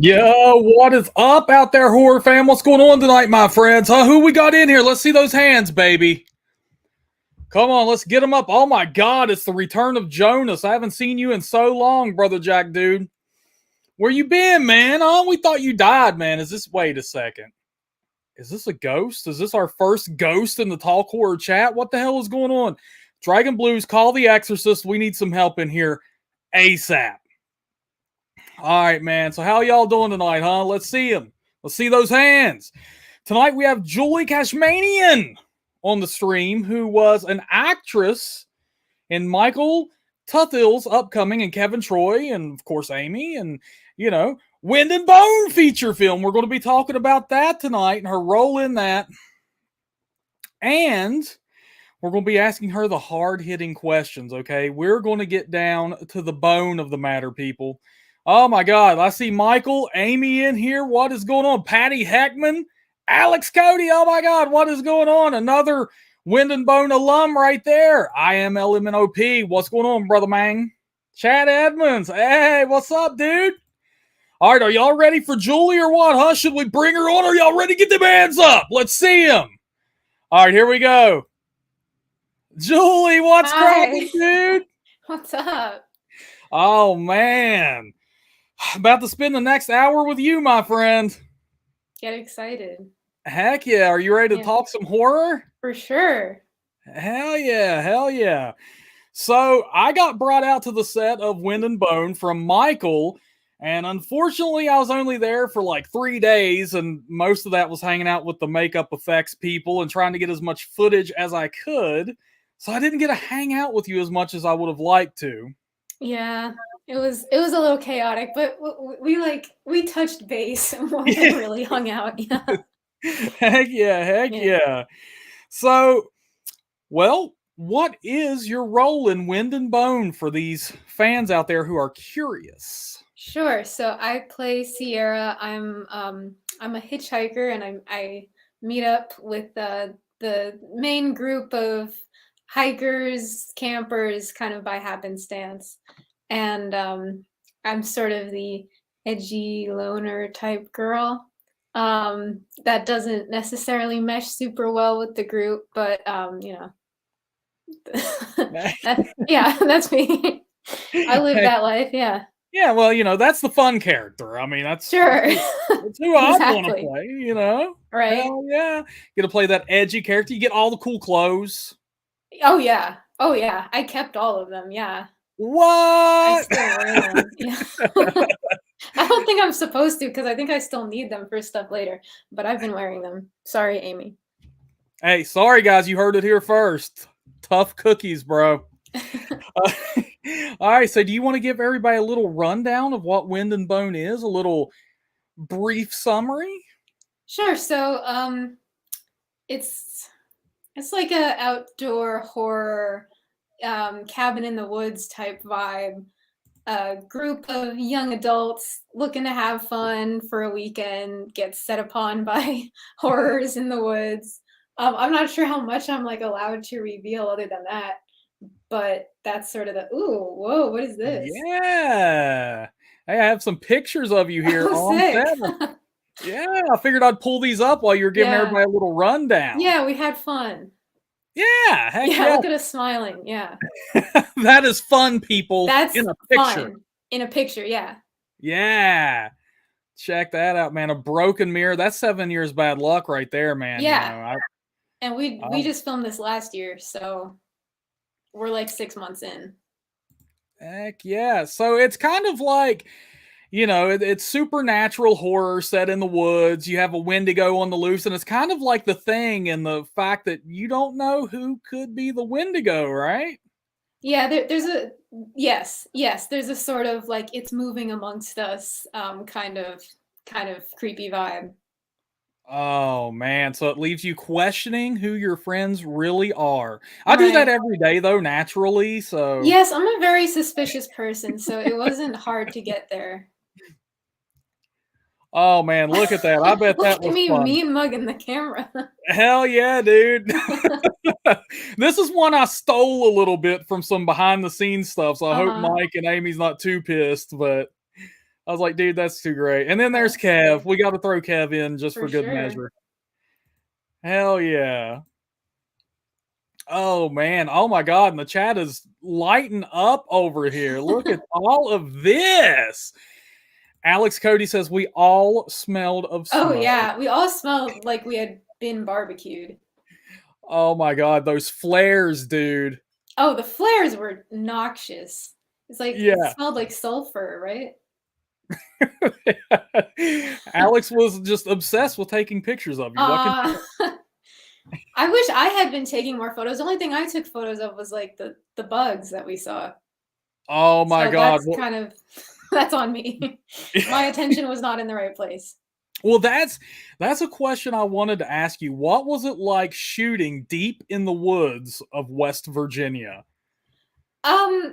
Yo, what is up out there, horror fam? What's going on tonight, my friends? Huh? Who we got in here? Let's see those hands, baby. Come on, let's get them up. Oh my God, it's the return of Jonas. I haven't seen you in so long, brother Jack, dude. Where you been, man? Oh, we thought you died, man. Wait a second. Is this a ghost? Is this our first ghost in the Talk Horror chat? What the hell is going on? Dragon Blues, call the Exorcist. We need some help in here ASAP. All right, man. So how y'all doing tonight, huh? Let's see them. Let's see those hands. Tonight we have Julie Kashmanian on the stream, who was an actress in Michael Tuthill's upcoming and Kevin Troy and of course Amy and Wind and Bone feature film. We're going to be talking about that tonight and her role in that. And we're going to be asking her the hard-hitting questions, okay? We're going to get down to the bone of the matter, people. Oh my God, I see Michael, Amy in here. What is going on? Patty Heckman, Alex Cody. Oh my God, what is going on? Another Wind and Bone alum right there. I am LMNOP. What's going on, brother man? Chad Edmonds. Hey, what's up, dude? All right, are y'all ready for Julie or what, huh? Should we bring her on? Are y'all ready to get them hands up? Let's see them. All right, here we go. Julie, what's cracking, dude? What's up? Oh, man. About to spend the next hour with you, my friend. Get excited. Heck yeah. Are you ready to talk some horror? For sure. Hell yeah. Hell yeah. So I got brought out to the set of Wind and Bone from Michael, and unfortunately I was only there for like 3 days, and most of that was hanging out with the makeup effects people and trying to get as much footage as I could. So I didn't get to hang out with you as much as I would have liked to. Yeah, it was a little chaotic, but we touched base more than really hung out. Yeah. Heck yeah. So, well, what is your role in Wind and Bone for these fans out there who are curious? Sure. So I play Sierra. I'm a hitchhiker, and I meet up with the main group of hikers, campers, kind of by happenstance, and I'm sort of the edgy loner type girl. That doesn't necessarily mesh super well with the group, but that's me. I live that life, yeah. Yeah, well, that's the fun character. I mean, that's sure. That's who I want to play, Right? Hell yeah. Get to play that edgy character. You get all the cool clothes. Oh yeah. I kept all of them, yeah. What? I still wear them. Yeah. I don't think I'm supposed to, because I think I still need them for stuff later, but I've been wearing them. Sorry, Amy. Hey, sorry guys, you heard it here first. Tough cookies, bro. All right, so do you want to give everybody a little rundown of what Wind and Bone is? A little brief summary? Sure. So, it's like a outdoor horror, cabin in the woods type vibe. A group of young adults looking to have fun for a weekend gets set upon by horrors in the woods. I'm not sure how much I'm allowed to reveal other than that, but that's sort of whoa, what is this? Yeah. Hey, I have some pictures of you here on set. Yeah, I figured I'd pull these up while you were giving everybody a little rundown. Yeah, we had fun. Yeah, heck yeah. Look at us smiling. Yeah. That is fun, people. That's in a picture. Fun. In a picture, yeah. Yeah. Check that out, man. A broken mirror. That's 7 years bad luck right there, man. Yeah. And we just filmed this last year, so we're like 6 months in. Heck yeah. So it's kind of like, it's supernatural horror set in the woods. You have a Wendigo on the loose, and it's kind of like The Thing in the fact that you don't know who could be the Wendigo, right? Yeah, there's a yes, there's a sort of it's moving amongst us, kind of creepy vibe. Oh man, so it leaves you questioning who your friends really are. I do that every day though, naturally, so. Yes, I'm a very suspicious person, so it wasn't hard to get there. Oh man, look at that. I bet that was fun. Look at me mugging the camera. Hell yeah, dude. This is one I stole a little bit from some behind the scenes stuff, so I hope Mike and Amy's not too pissed, but I was like, dude, that's too great. And then there's That's Kev. great. We got to throw Kev in just For for good sure. measure. Hell yeah. Oh man. Oh my god. And the chat is lighting up over here. Look at all of this. Alex Cody says we all smelled of Oh smoke. yeah, we all smelled like we had been barbecued. Oh my god, those flares, dude. Oh, the flares were noxious. It's like it Yeah. smelled like sulfur, right? Alex was just obsessed with taking pictures of you. What can Uh I wish I had been taking more photos. The only thing I took photos of was like the bugs that we saw. Oh my So god. that's kind of that's on me. My attention was not in the right place. Well, that's a question I wanted to ask you. What was it like shooting deep in the woods of West Virginia? Um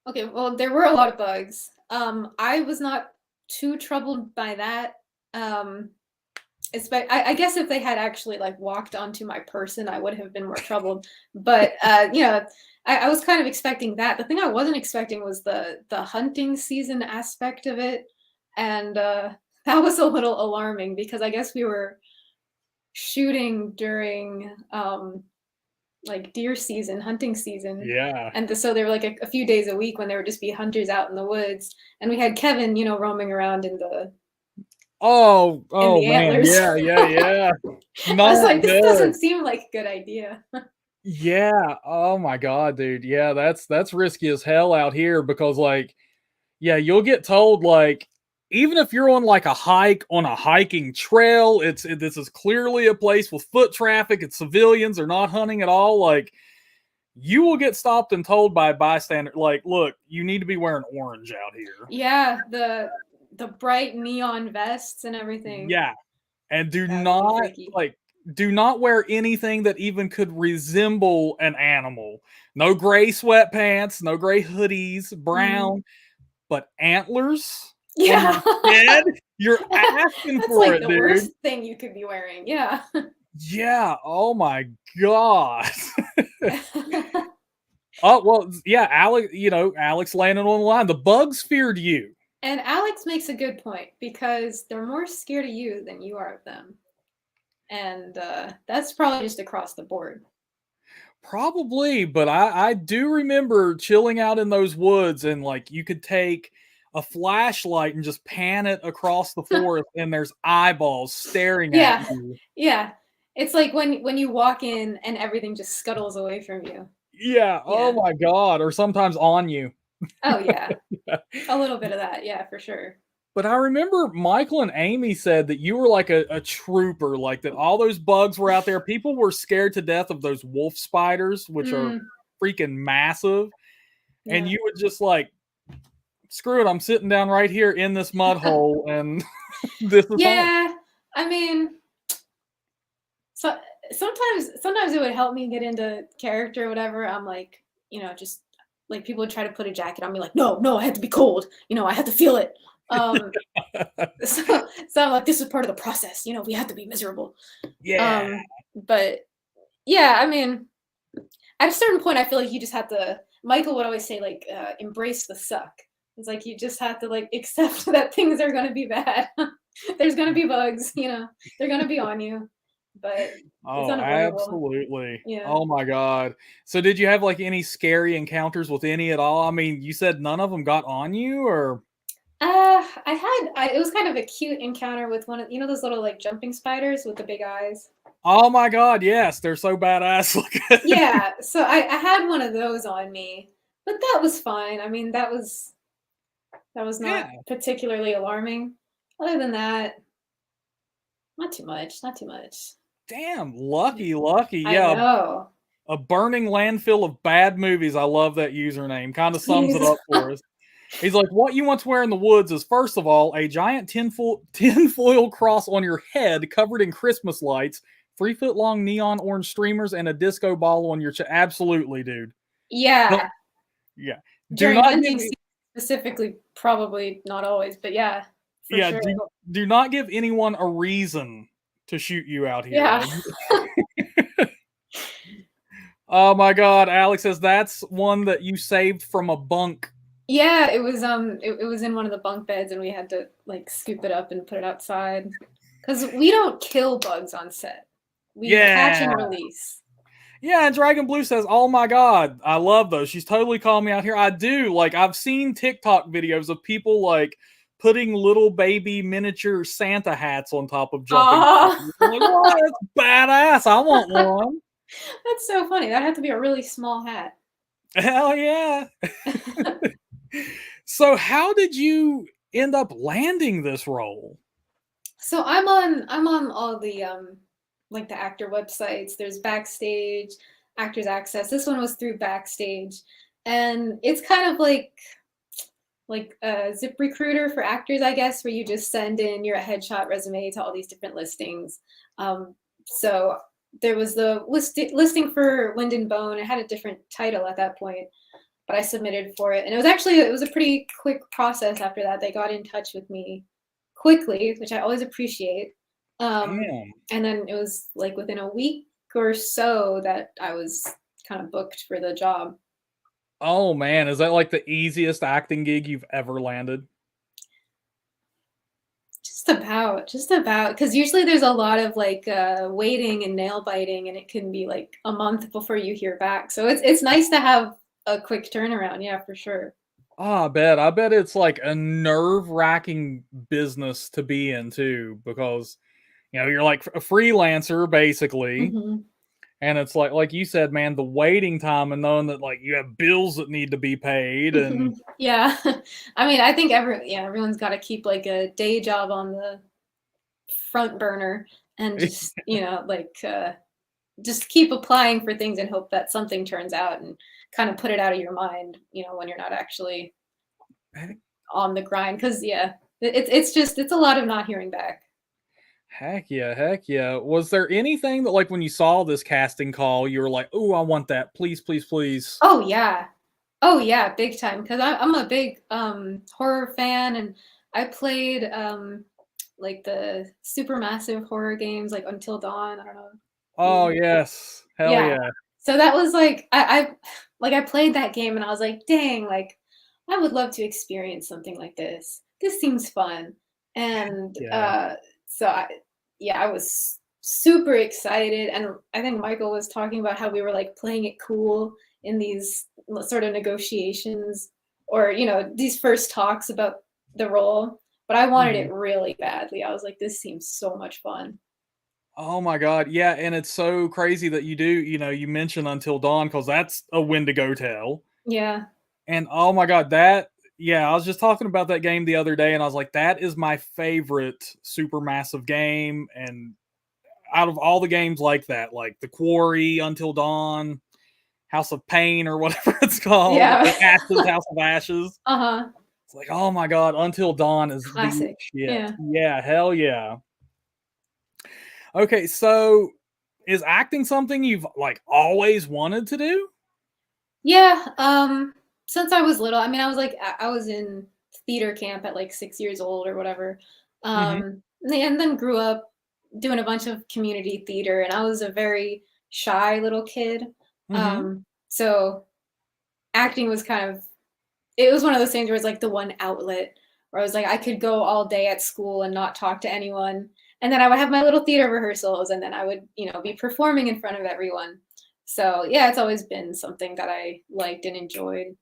okay, well there were a lot of bugs. I was not too troubled by that. I guess if they had actually like walked onto my person, I would have been more troubled. But I was kind of expecting that. The thing I wasn't expecting was the hunting season aspect of it, and that was a little alarming because I guess we were shooting during like deer season, hunting season. Yeah. And so there were like a few days a week when there would just be hunters out in the woods, and we had Kevin, roaming around in Oh the man. antlers. Yeah. I was Not like, this good. doesn't seem like a good idea. Yeah. Oh my god, dude. Yeah, that's risky as hell out here because like yeah, you'll get told like even if you're on like a hike on a hiking trail, this is clearly a place with foot traffic and civilians are not hunting at all. Like you will get stopped and told by a bystander, like, look, you need to be wearing orange out here. Yeah, the bright neon vests and everything. Yeah. And That would be tricky. do not wear anything that even could resemble an animal. No gray sweatpants, no gray hoodies, Mm. brown, but antlers on Yeah. your head, you're asking That's for like it, the dude. worst thing you could be wearing. Yeah. Yeah. Oh my god. Oh well, yeah. Alex landing on the line. The bugs feared you. And Alex makes a good point because they're more scared of you than you are of them. And that's probably just across the board. Probably, but I do remember chilling out in those woods and like you could take a flashlight and just pan it across the forest and there's eyeballs staring at Yeah. you. Yeah. It's like when you walk in and everything just scuttles away from you. Yeah. Oh Yeah. my god. Or sometimes on you. Oh yeah. A little bit of that. Yeah, for sure. But I remember Michael and Amy said that you were like a trooper, like that all those bugs were out there. People were scared to death of those wolf spiders, which are Mm, freaking massive. And yeah. you would just like, screw it, I'm sitting down right here in this mud hole and this is home. Yeah. I mean, so sometimes it would help me get into character or whatever. I'm like, just like people would try to put a jacket on me, like, no, I had to be cold. I had to feel it. Um, so I'm like, this is part of the process. We have to be miserable. Yeah. But yeah, I mean, at a certain point, I feel like you just have to. Michael would always say, like, embrace the suck. It's like you just have to like accept that things are going to be bad. There's going to be bugs. They're going to be on you, but it's Oh, unavoidable. absolutely. Yeah. Oh my god. So did you have like any scary encounters with any at all? I mean, you said none of them got on you or It was kind of a cute encounter with one of those little like jumping spiders with the big eyes. oh my god, yes, they're so badass looking. Yeah, so I had one of those on me, but that was fine. I mean, that was not Yeah. particularly alarming. Other than that, not too much, not too much. Damn, lucky. I Yeah, know. a burning landfill of bad movies. I love that username. Kind of sums it Jeez. up for us. He's like, what you want to wear in the woods is first of all a giant tinfoil cross on your head covered in Christmas lights, 3 foot long neon orange streamers, and a disco ball on your chest. Absolutely, dude. Yeah, Don't, yeah. Do during not give hunting season specifically, probably not always, but yeah, for yeah, sure. do not give anyone a reason to shoot you out here. Yeah. Like, oh my god, Alex says that's one that you saved from a bunk. Yeah, it was in one of the bunk beds and we had to like scoop it up and put it outside. Because we don't kill bugs on set. We catch Yeah. and release. Yeah, and Dragon Blue says, "Oh my god, I love those." She's totally calling me out here. I do. Like I've seen TikTok videos of people like putting little baby miniature Santa hats on top of jumping Oh, trees. I'm like, "What? That's badass. I want one." that's so funny. That had to be a really small hat. Hell yeah. So how did you end up landing this role? So I'm on all the like the actor websites. There's Backstage, Actors Access. This one was through Backstage, and it's kind of like a Zip Recruiter for actors, I guess, where you just send in your headshot resume to all these different listings. So there was the listing for Wind and Bone. It had a different title at that point, but I submitted for it, and it was a pretty quick process after that. They got in touch with me quickly, which I always appreciate. Damn. And then it was like within a week or so that I was kind of booked for the job. Oh man, is that like the easiest acting gig you've ever landed? Just about, because usually there's a lot of like waiting and nail biting, and it can be like a month before you hear back. So it's nice to have a quick turnaround. Yeah, for sure. Oh, I bet. I bet it's like a nerve-wracking business to be in too, because you're like a freelancer basically, Hmm. and it's like you said, man, the waiting time and knowing that like you have bills that need to be paid and Yeah, I mean, I think everyone's got to keep like a day job on the front burner and just like just keep applying for things and hope that something turns out and kind of put it out of your mind, when you're not actually heck, on the grind. Because yeah, it's a lot of not hearing back. heck yeah, heck yeah. Was there anything that like when you saw this casting call, you were like, "Oh, I want that. Please, please, please." Oh yeah, oh yeah, big time. Because I'm a big horror fan, and I played like the super massive horror games like Until Dawn. I don't know. Oh, yes. Hell Yeah. yeah. So that was like I played that game and I was like, "Dang, like I would love to experience something like this. This seems fun." And Yeah. so yeah, I was super excited, and I think Michael was talking about how we were like playing it cool in these sort of negotiations, or these first talks about the role, but I wanted Mhm. it really badly. I was like, this seems so much fun. Oh my god, yeah, and it's so crazy that you mentioned Until Dawn because that's a Wendigo tale, Yeah. and oh my god, that yeah, I was just talking about that game the other day, and I was like, "That is my favorite supermassive game," and out of all the games like that, like The Quarry, Until Dawn, House of Pain, or whatever it's called, Yeah. Ashes, House of Ashes, Uh-huh. it's like, "Oh my god, Until Dawn is the Classic. shit." Yeah. Yeah, hell yeah. Okay, so is acting something you've like always wanted to do? Yeah, since I was little, I mean, I was in theater camp at like 6 years old or whatever. Mhm, And then grew up doing a bunch of community theater, and I was a very shy little kid. mhm. So acting was it was one of those things where it's like the one outlet where I was like I could go all day at school and not talk to anyone. And then I would have my little theater rehearsals, and then I would, be performing in front of everyone. So yeah, it's always been something that I liked and enjoyed.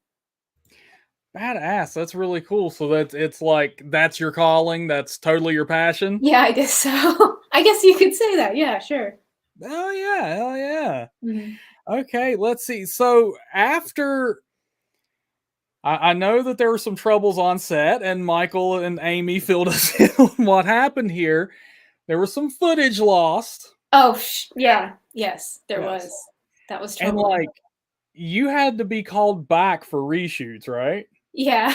Badass, that's really cool. So it's like that's your calling, that's totally your passion? Yeah, I guess so. I guess you could say that. Yeah, sure. Oh yeah, hell yeah. Mhm. Okay, let's see. So after I know that there were some troubles on set, and Michael and Amy filled us in on what happened here. There was some footage lost. Oh, yeah. Yes, there was. Yes. That was And troubling. like you had to be called back for reshoots, right? Yeah.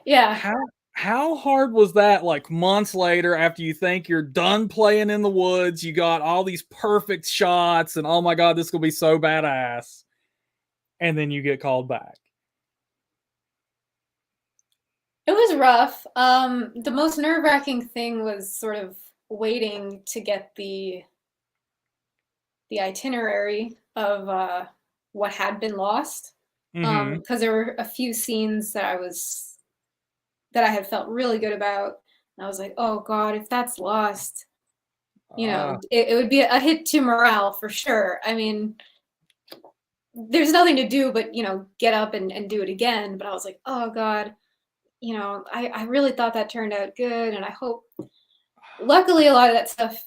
Yeah. How how hard was that, like, months later after you think you're done playing in the woods, you got all these perfect shots, and, "Oh my god, this is gonna be so badass," and then you get called back? It was rough. The most nerve-wracking thing was sort of waiting to get the itinerary of what had been lost. Mm-hmm. Because there were a few scenes that I had felt really good about. And I was like, oh God, if that's lost, Ah, it would be a hit to morale for sure. I mean, there's nothing to do but, get up and do it again. But I was like, oh God, I really thought that turned out good. And I hope, luckily, a lot of that stuff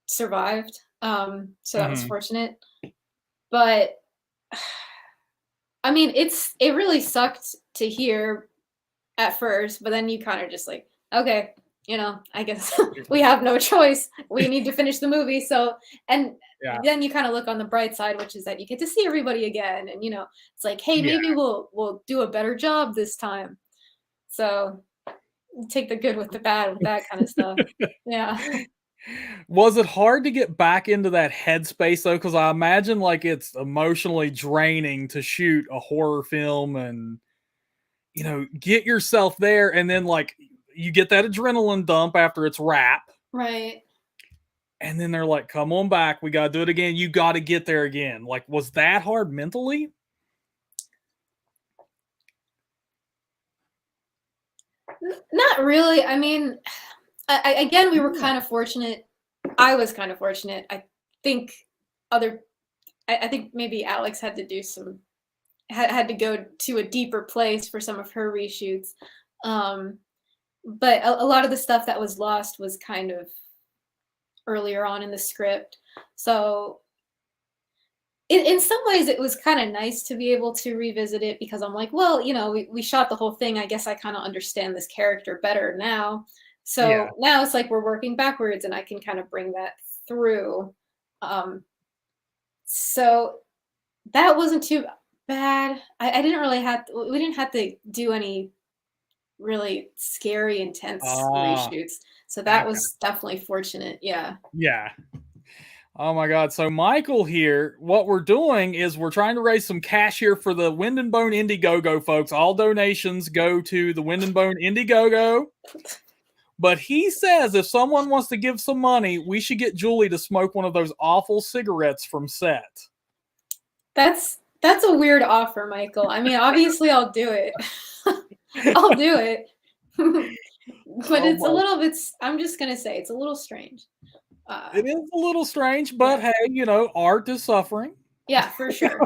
survived. So that was mm-hmm. fortunate. But I mean, it really sucked to hear at first, but then you kind of just like, okay, I guess we have no choice. We need to finish the movie. So, and Yeah. then you kind of look on the bright side, which is that you get to see everybody again, and it's like, hey, Yeah. maybe we'll do a better job this time. So, take the good with the bad with that kind of stuff. Yeah. Was it hard to get back into that headspace though? Because I imagine like it's emotionally draining to shoot a horror film and get yourself there, and then like you get that adrenaline dump after it's wrap, Right. and then they're like, "Come on back, we gotta do it again. You got to get there again." Like, was that hard mentally? Not really. I mean, again, we were kind of fortunate. I was kind of fortunate. Think other. I think maybe Alex had to do had to go to a deeper place for some of her reshoots. But a lot of the stuff that was lost was kind of earlier on in the script. So in some ways it was kind of nice to be able to revisit it because I'm like, well, we shot the whole thing. I guess I kind of understand this character better now. Yeah. So now it's like we're working backwards and I can kind of bring that through. So that wasn't too bad. I didn't really we didn't have to do any really scary, intense Ah, reshoots. So that okay. was definitely fortunate. Yeah. Yeah. Oh my God. So, Michael here, what we're doing is we're trying to raise some cash here for the Wind and Bone Indiegogo, folks. All donations go to the Wind and Bone Indiegogo. But he says if someone wants to give some money, we should get Julie to smoke one of those awful cigarettes from set. That's a weird offer, Michael. I mean, obviously I'll do it. I'll do it. But Oh it's a my. little bit, I'm just going to say it's a little strange. It is a little strange, but Yeah. hey, art is suffering. Yeah, for sure.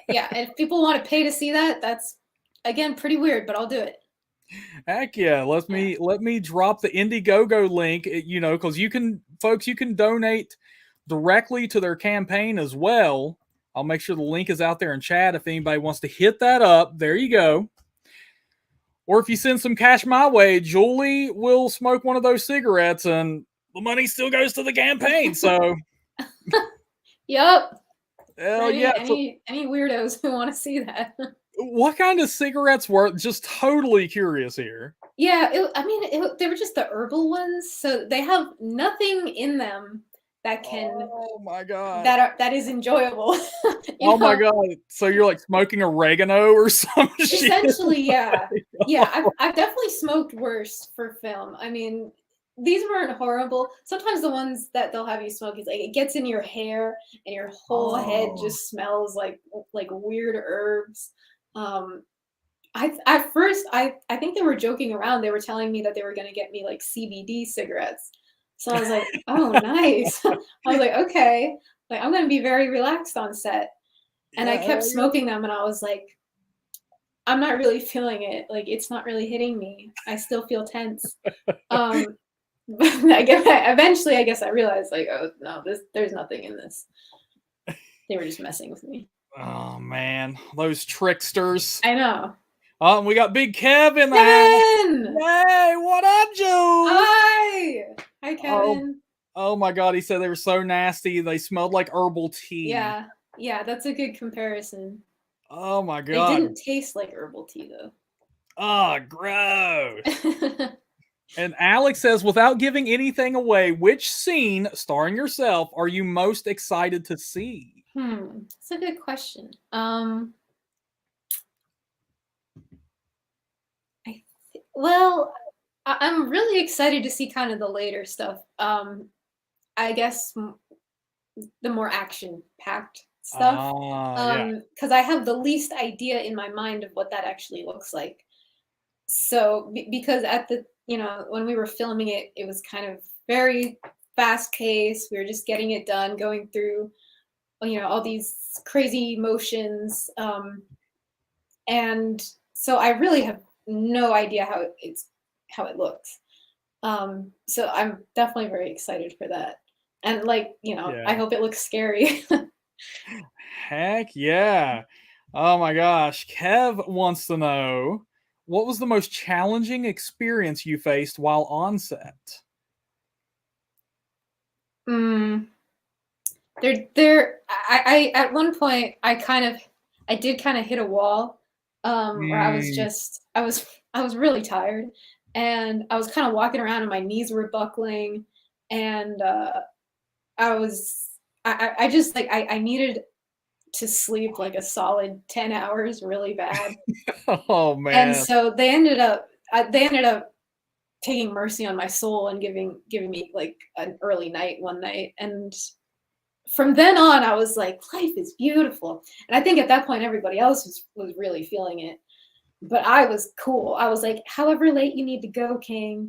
Yeah, and if people want to pay to see that, that's again pretty weird, but I'll do it. Heck yeah. Yeah. Let me drop the Indiegogo link, because folks, you can donate directly to their campaign as well. I'll make sure the link is out there in chat if anybody wants to hit that up. There you go. Or if you send some cash my way, Julie will smoke one of those cigarettes and the money still goes to the campaign. So, Yep. For hell yeah. So, any weirdos who want to see that. what kind of cigarettes were? Just totally curious here. Yeah, they were just the herbal ones, so they have nothing in them that can Oh my God. that is enjoyable. Oh my God. So you're like smoking oregano or some shit? Essentially, yeah. Yeah, I've definitely smoked worse for film. I mean, these weren't horrible. Sometimes the ones that they'll have you smoke is like it gets in your hair and your whole head Oh. just smells like weird herbs. Um, at first I think they were joking around. They were telling me that they were gonna get me like CBD cigarettes. So I was like, oh nice. I was like, okay, like I'm gonna be very relaxed on set. And I Yeah, kept hell yeah. smoking them and I was like, I'm not really feeling it. Like it's not really hitting me. I still feel tense. Um but eventually I guess I realized like, oh no, there's nothing in this. They were just messing with me. Oh man, those tricksters. I know. Oh, and we got Big Kev in the house. Kevin! Hey, what up, Jules? Hi! Hi, Oh, Kevin. oh my God, he said they were so nasty. They smelled like herbal tea. Yeah, yeah, that's a good comparison. Oh my They God. didn't taste like herbal tea though. Oh, gross. And Alex says, without giving anything away, which scene starring yourself are you most excited to see? That's a good question. Well, I'm really excited to see kind of the later stuff. I guess the more action packed stuff. Yeah. Because I have the least idea in my mind of what that actually looks like. So because at the when we were filming it, it was kind of very fast paced. We were just getting it done, going through all these crazy motions, and so I really have no idea how it looks. So I'm definitely very excited for that, and I Yeah. hope it looks scary. Heck yeah. Oh my gosh. Kev wants to know, what was the most challenging experience you faced while on set? mm, there I at one point I did kind of hit a wall, where Mm, I was really tired, and I was kind of walking around and my knees were buckling, and I was I just I needed to sleep like a solid 10 hours really bad. oh And man. so they ended up taking mercy on my soul and giving me like an early night one night. And from then on, I was like, life is beautiful. And I think at that point, everybody else was really feeling it. But I was cool. I was like, however late you need to go, King,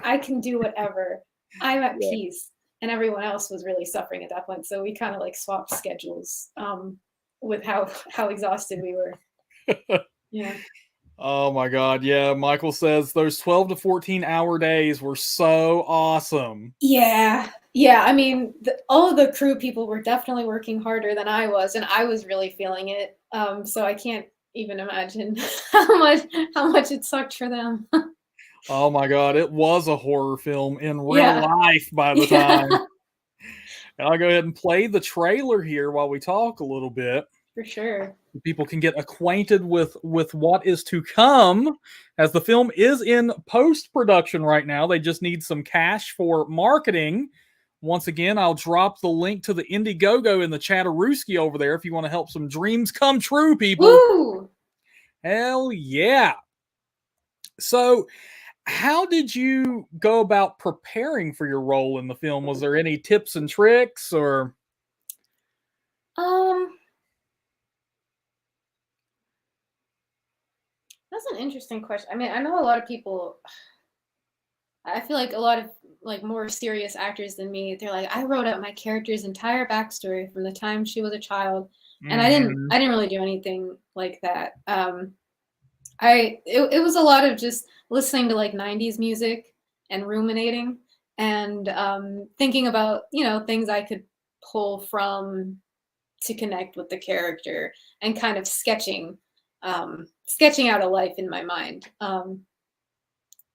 I can do whatever. I'm at Yeah. peace. And everyone else was really suffering at that point. So we kind of like swapped schedules, with how exhausted we were. Yeah. Oh my god. Yeah, Michael says those 12 to 14-hour days were so awesome. Yeah. Yeah. I mean, all of the crew people were definitely working harder than I was, and I was really feeling it. So I can't even imagine how much it sucked for them. Oh my god, it was a horror film in real Yeah. life by the time. Yeah. And I'll go ahead and play the trailer here while we talk a little bit. For sure. People can get acquainted with what is to come, as the film is in post-production right now. They just need some cash for marketing. Once again, I'll drop the link to the Indiegogo in the Chatterooski over there if you want to help some dreams come true, people. Woo! Hell yeah. So, how did you go about preparing for your role in the film? Was there any tips and tricks, or Um, that's an interesting question. I mean, I know a lot of people. I feel like a lot of like more serious actors than me, they're like, I wrote out my character's entire backstory from the time she was a child, and Mhm. I didn't really do anything like that. It was a lot of just listening to like 90s music and ruminating and thinking about things I could pull from to connect with the character and kind of sketching out a life in my mind.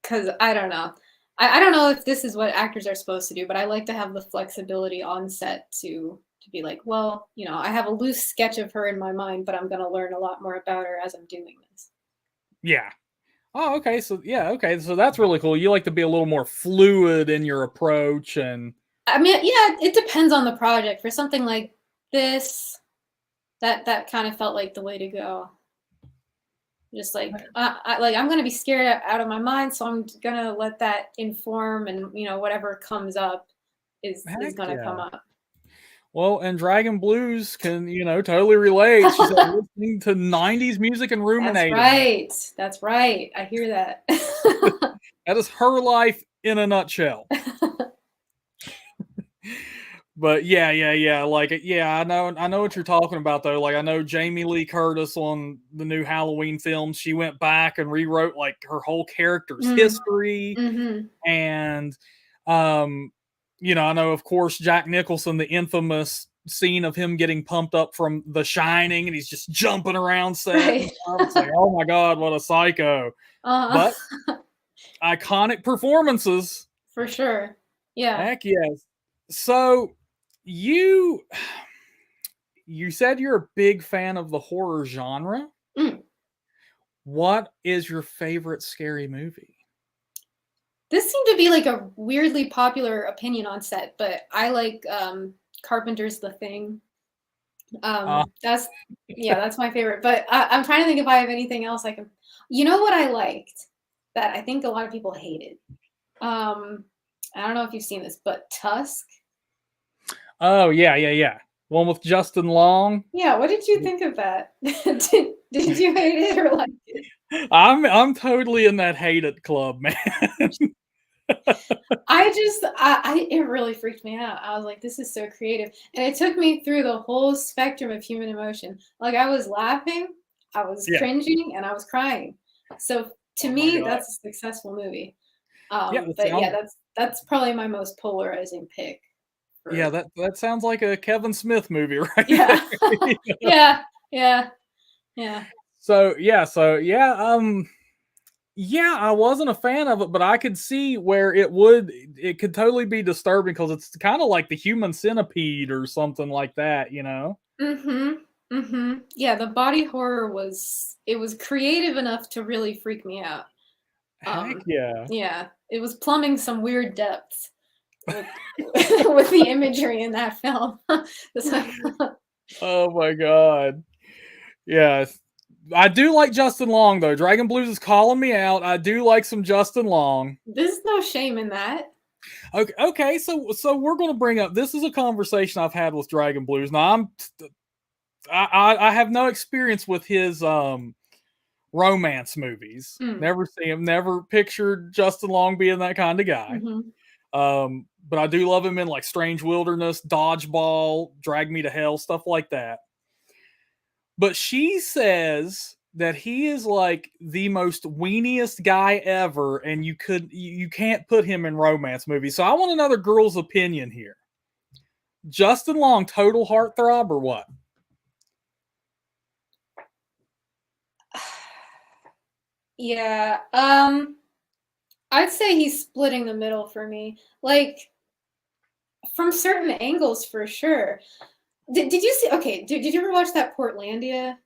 Because I don't know. I don't know if this is what actors are supposed to do, but I like to have the flexibility on set to be like, well, I have a loose sketch of her in my mind, but I'm going to learn a lot more about her as I'm doing this. Yeah. Oh, okay. So yeah, okay. So that's really cool. You like to be a little more fluid in your approach, and I mean, yeah, it depends on the project. For something like this, that kind of felt like the way to go. Just like I'm gonna be scared out of my mind, so I'm gonna let that inform, and whatever comes up is heck gonna come yeah. up. Well, and Dragon Blues can, totally relate. She said listening to 90s music and That's ruminating. right. That's right. I hear that. That is her life in a nutshell. But yeah. Like, yeah, I know what you're talking about though. Like, I know Jamie Lee Curtis on the new Halloween films. She went back and rewrote like her whole character's Mm, history, mhm. and um, I know, of course, Jack Nicholson, the infamous scene of him getting pumped up from The Shining, and he's just jumping around set and Right. stuff. It's like, oh my god, what a psycho! Uh, But iconic performances. for sure. Yeah. Heck yes. So you you said you're a big fan of the horror genre. Mm. What is your favorite scary movie? This seemed to be like a weirdly popular opinion on set, but I like Carpenter's The Thing. Uh, That's yeah, that's my favorite. But I'm trying to think if I have anything else I can. You know what I liked that I think a lot of people hated. Um, I don't know if you've seen this, but Tusk. oh yeah. One with Justin Long. Yeah, what did you think of that? Did you hate it or like it? I'm totally in that hate it club, man. It really freaked me out. I was like, this is so creative. And it took me through the whole spectrum of human emotion. Like I was laughing, I was Yeah. cringing, and I was crying. So to Oh my me, god. that's a successful movie. Yeah, that But yeah, sounds that's probably my most polarizing pick yeah, for that sounds like a Kevin Smith movie right there. yeah. Yeah, yeah, yeah. Yeah, I wasn't a fan of it, but I could see where it could totally be disturbing because it's kind of like the human centipede or something like that, you know? Mhm. Mhm. Yeah, the body horror was creative enough to really freak me out. Heck Um, yeah. yeah, it was plumbing some weird depths with with the imagery in that film. It's like, Oh my god. Yes. I do like Justin Long though. Dragon Blues is calling me out. I do like some Justin Long. there's no shame in that. Okay, so we're going to bring up this is a conversation I've had with Dragon Blues. Now I have no experience with his romance movies. Mm, Never seen him. Never pictured Justin Long being that kind of guy. mhm. But I do love him in like Strange Wilderness, Dodgeball, Drag Me to Hell, stuff like that. But she says that he is like the most weeniest guy ever, and you can't put him in romance movies. So I want another girl's opinion here. Justin Long, total heartthrob or what? Yeah, I'd say he's splitting the middle for me. Like from certain angles for sure. Did you see okay, did you ever watch that Portlandia?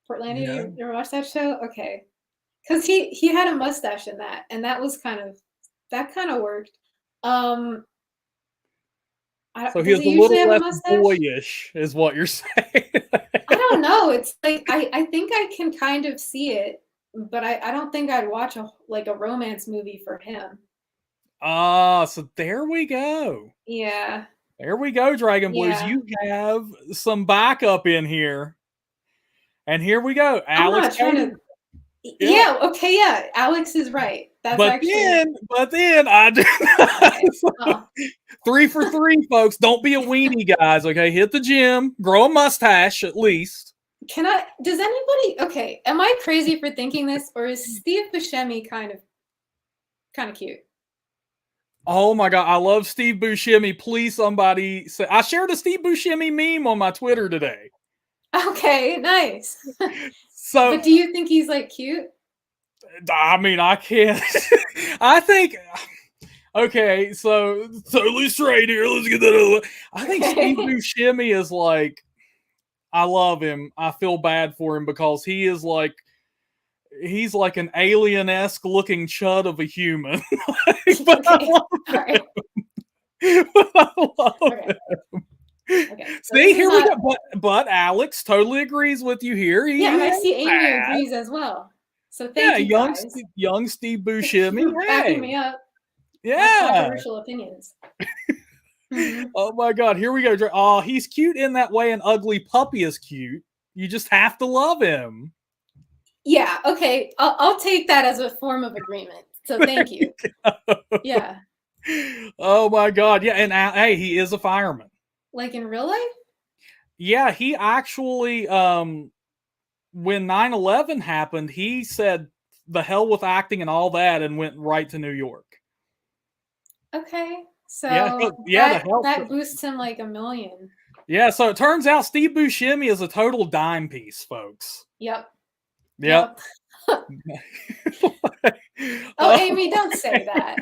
Portlandia, No. you ever watch that show? Okay. 'Cause he had a mustache in that, and that kind of worked. Um, So he does is he a usually little have a less mustache? boyish, is what you're saying. I don't know. It's like I think I can kind of see it, but I don't think I'd watch a romance movie for him. Ah, so there we go. Yeah. There we go, Dragon Blues. Yeah. You have some backup in here. And here we go. I'm Alex not trying Cody. to Yeah. yeah, okay, yeah. Alex is right. That's But actually then, but then I do okay. Oh, 3 for 3, folks. Don't be a weenie, guys. Okay, hit the gym, grow a mustache at least. can I does anybody okay, am I crazy for thinking this, or is Steve Buscemi kind of cute? Oh my god, I love Steve Buscemi. Please, somebody say I shared a Steve Buscemi meme on my Twitter today. Okay, nice. So But do you think he's, like, cute? I mean, I can't. I think. Okay, so totally straight here. Let's get that. I think Steve Okay. Buscemi is like. I love him. I feel bad for him because he's like an alien-esque looking chud of a human. but I Okay. love Alright. but I love Okay. him. Okay. So See, this is here we not go. But Alex totally agrees with you here. yeah, and He I ain't see Amy bad. agrees as well. So Yeah, thank you guys young Steve Buscemi. for backing Hey, me up. My yeah. controversial opinions. Mhm. Oh my God, here we go. Oh, he's cute in that way. An ugly puppy is cute. You just have to love him. Yeah, okay. I'll take that as a form of agreement. So thank you. Yeah. Oh my God, yeah, and hey, he is a fireman. Like in real life? Yeah, he actually, when 9/11 happened, he said the hell with acting and all that, and went right to New York. Okay. Yeah, So yeah, the that help. that boosts him like a million. Yeah, so it turns out Steve Buscemi is a total dime piece, folks. Yep. Yep. Yep. Oh, Oh, Amy, don't say that.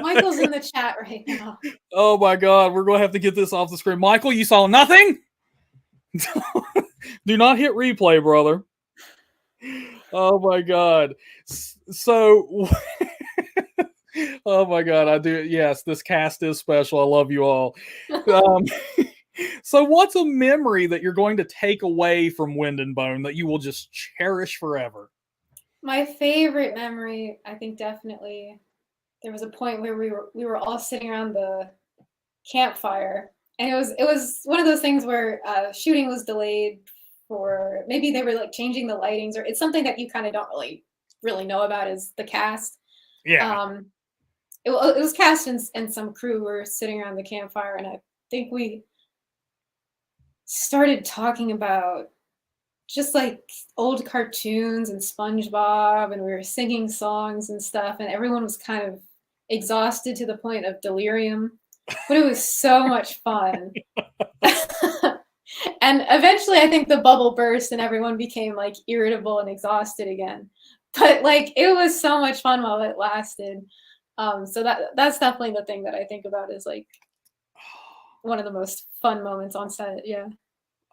Michael's in the chat right now. oh my God, we're gonna have to get this off the screen. Michael, you saw nothing? Do not hit replay, brother. Oh my God. So, oh my God, I do. Yes, this cast is special. I love you all. Um, so, what's a memory that you're going to take away from Wind and Bone that you will just cherish forever? My favorite memory, I think definitely there was a point where we were all sitting around the campfire And it was one of those things where shooting was delayed for maybe they were like changing the lightings, or it's something that you kind of don't really know about is the cast. Yeah. Um, it was cast and some crew were sitting around the campfire, and I think we started talking about just like old cartoons and SpongeBob, and we were singing songs and stuff, and everyone was kind of exhausted to the point of delirium, but it was so much fun. And eventually I think the bubble burst and everyone became like irritable and exhausted again. But like it was so much fun while it lasted. So that's definitely the thing that I think about is like one of the most fun moments on set. Yeah.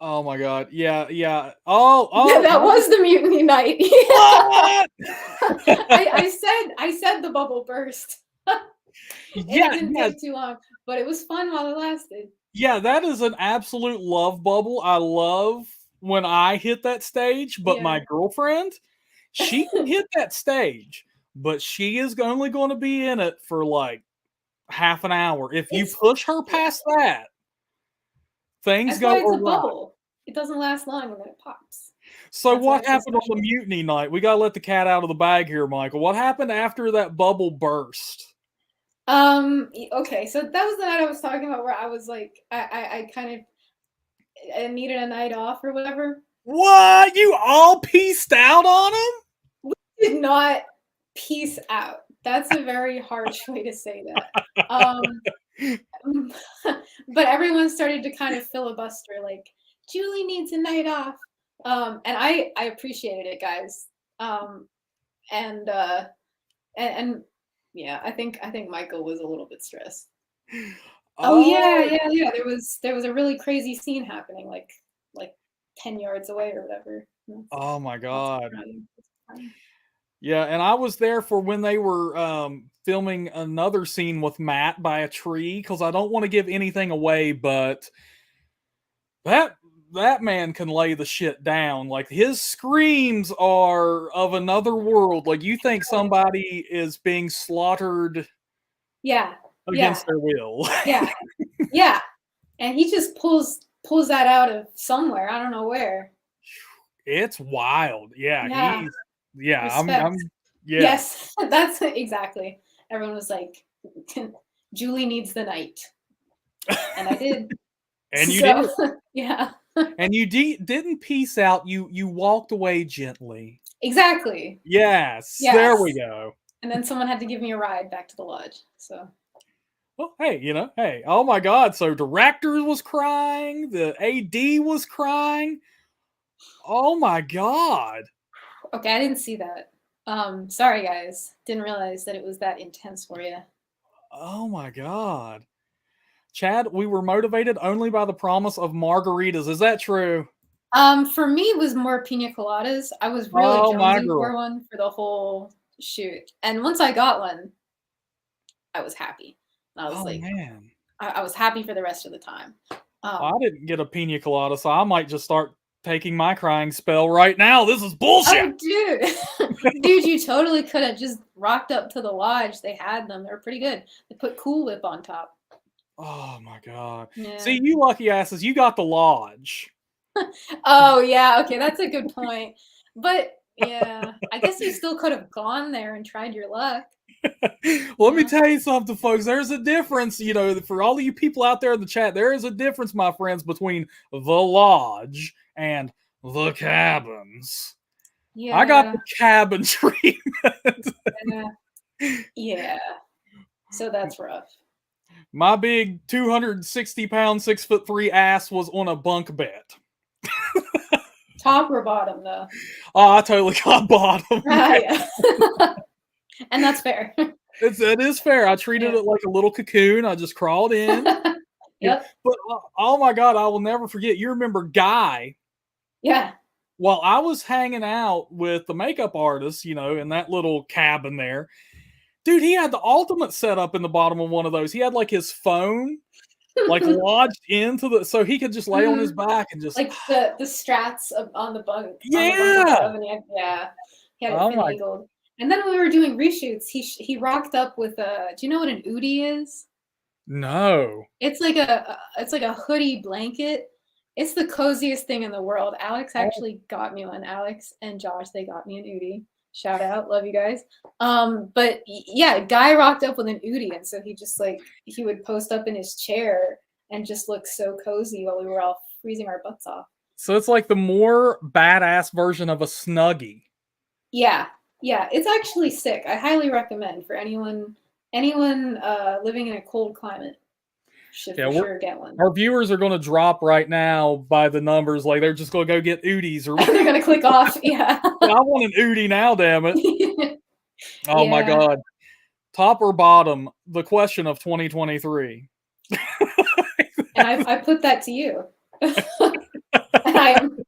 Oh my god. Yeah, yeah. Oh, Yeah, oh. that was the mutiny night. What? I said the bubble burst. And it Yeah, didn't yeah, take too long, but it was fun while it lasted. yeah. That is an absolute love bubble. I love when I hit that stage, but Yeah. my girlfriend, she can hit that stage, but she is only going to be in it for like half an hour. If you It's push her yeah. past that, things That's go why it's a awry. bubble. It doesn't last long and then it pops. So That's why what it's so happened on the special. mutiny night? We got to let the cat out of the bag here, Michael. What happened after that bubble burst? Okay, so that was the night I was talking about where I was like, I kind of I needed a night off or whatever. What? You all pieced out on him? Did not peace out. That's a very harsh way to say that. Um, but everyone started to kind of filibuster, like Julie needs a night off, and I appreciated it, guys. Um, and and yeah, I think Michael was a little bit stressed. Oh yeah, Oh, yeah. There was a really crazy scene happening, like 10 yards away or whatever. oh my Lots of god. crying. Yeah, and I was there for when they were filming another scene with Matt by a tree because I don't want to give anything away, but that that man can lay the shit down. Like his screams are of another world. Like you think Oh, somebody is being slaughtered yeah, yeah, against their will. yeah, yeah. And he just pulls that out of somewhere. I don't know where. It's wild. Yeah, Yeah, yeah, respect. I'm yeah. Yes, that's exactly. Everyone was like, Julie needs the night, and I did. And you So did. yeah, And you didn't peace out. You walked away gently. exactly. Yes, there we Yes. go. And then someone had to give me a ride back to the lodge. So Well, hey, hey, oh my God! So director was crying, the AD was crying. Oh my God! okay, I didn't see that. Sorry guys. Didn't realize that it was that intense for you. Oh my God! Chad, we were motivated only by the promise of margaritas. Is that true? For me it was more pina coladas. I was really Oh my jonesing girl! for one for the whole shoot. And once I got one, I was happy. And I was Oh like, man! I was happy for the rest of the time. Well, I Um, didn't get a pina colada, so I might just start taking my crying spell right now. This is bullshit. oh, dude, dude, you totally could have just rocked up to the lodge. They had them. They were pretty good. They put Cool Whip on top. Oh my God! Yeah. See, you lucky asses, you got the lodge. Oh, yeah. Okay, that's a good point. But yeah, I guess you still could have gone there and tried your luck. Let me Yeah. tell you something, folks. There's a difference, for all of you people out there in the chat, there is a difference, my friends, between the lodge and the cabins. I got Yeah. the cabin treatment. Yeah. Yeah. So that's rough. My big 260-pound, 6'3" ass was on a bunk bed. Top or bottom, though. Oh, I totally got bottom. Yeah. And that's fair. It is fair. I treated Yeah. it like a little cocoon. I just crawled in. Yep. But oh my God, I will never forget. You remember Guy? Yeah. While I was hanging out with the makeup artist, in that little cabin there, dude, he had the ultimate setup in the bottom of one of those. He had like his phone like lodged into so he could just lay on his Mhm. back and just Like the strats on the bunk yeah. above, and yeah, he had it Oh my finagled. And then when we were doing reshoots, he rocked up with a. Do you know what an Udi is? No. It's like a hoodie blanket. It's the coziest thing in the world. Alex Oh, actually got me one. Alex and Josh, they got me an Udi. Shout out, love you guys. But yeah, guy rocked up with an Udi, and so he just like he would post up in his chair and just look so cozy while we were all freezing our butts off. so it's like the more badass version of a Snuggie. Yeah, yeah, it's actually sick. I highly recommend for anyone living in a cold climate should Yeah, for sure get one. our viewers are going to drop right now by the numbers. Like they're just going to go get Udis or. They're gonna click off. Yeah. Yeah, I want an Udi now. Damn it! Oh my Yeah. god. Top or bottom? The question of 2023. And I put that to you. And I am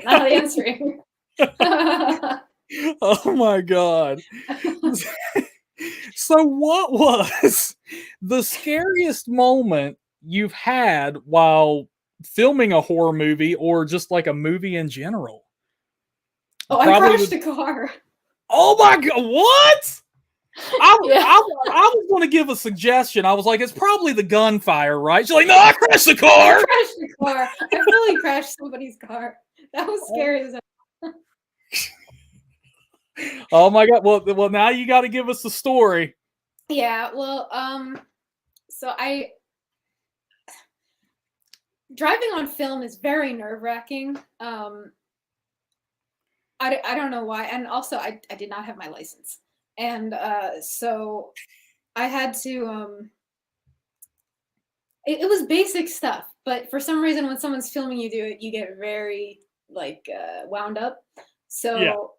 not answering. Oh my god. So what was the scariest moment you've had while filming a horror movie or just like a movie in general? Oh, I Probably crashed a car. Oh my god, what? Yeah. I was going to give a suggestion. I was like, it's probably the gunfire, right? She's like, no, I crashed the I car. crashed a car. I fully crashed somebody's car. That was scary as hell. Oh my god. Well, now you got to give us the story. Yeah, well, so driving on film is very nerve-wracking. I don't know why, and also I did not have my license, and so I had to. It was basic stuff, but for some reason, when someone's filming you do it, you get very like wound up. Yeah. So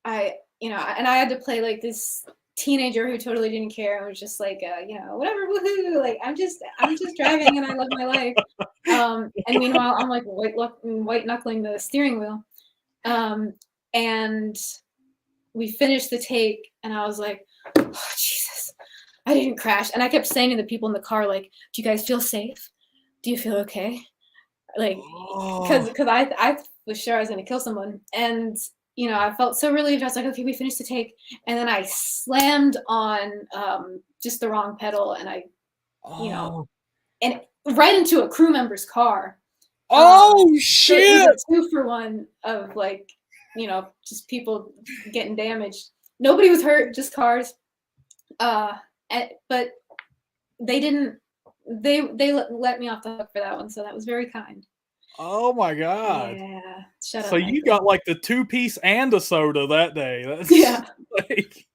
and I had to play like this teenager who totally didn't care and was just like, whatever, woohoo! Like I'm just driving and I love my life. And meanwhile, I'm like white knuckling the steering wheel. And we finished the take, and I was like, oh, Jesus, I didn't crash. And I kept saying to the people in the car, like, do you guys feel safe? Do you feel okay? Like, because I was sure I was going to kill someone. And, I felt so relieved. I was like, okay, we finished the take. And then I slammed on just the wrong pedal, and and right into a crew member's car. Oh So it shit! was a 2-for-1 of like, just people getting damaged. Nobody was hurt, just cars. But they didn't. They let me off the hook for that one, so that was very kind. Oh my god! Yeah, shut up. So you got like the 2-piece and a soda that day. That's Yeah. like,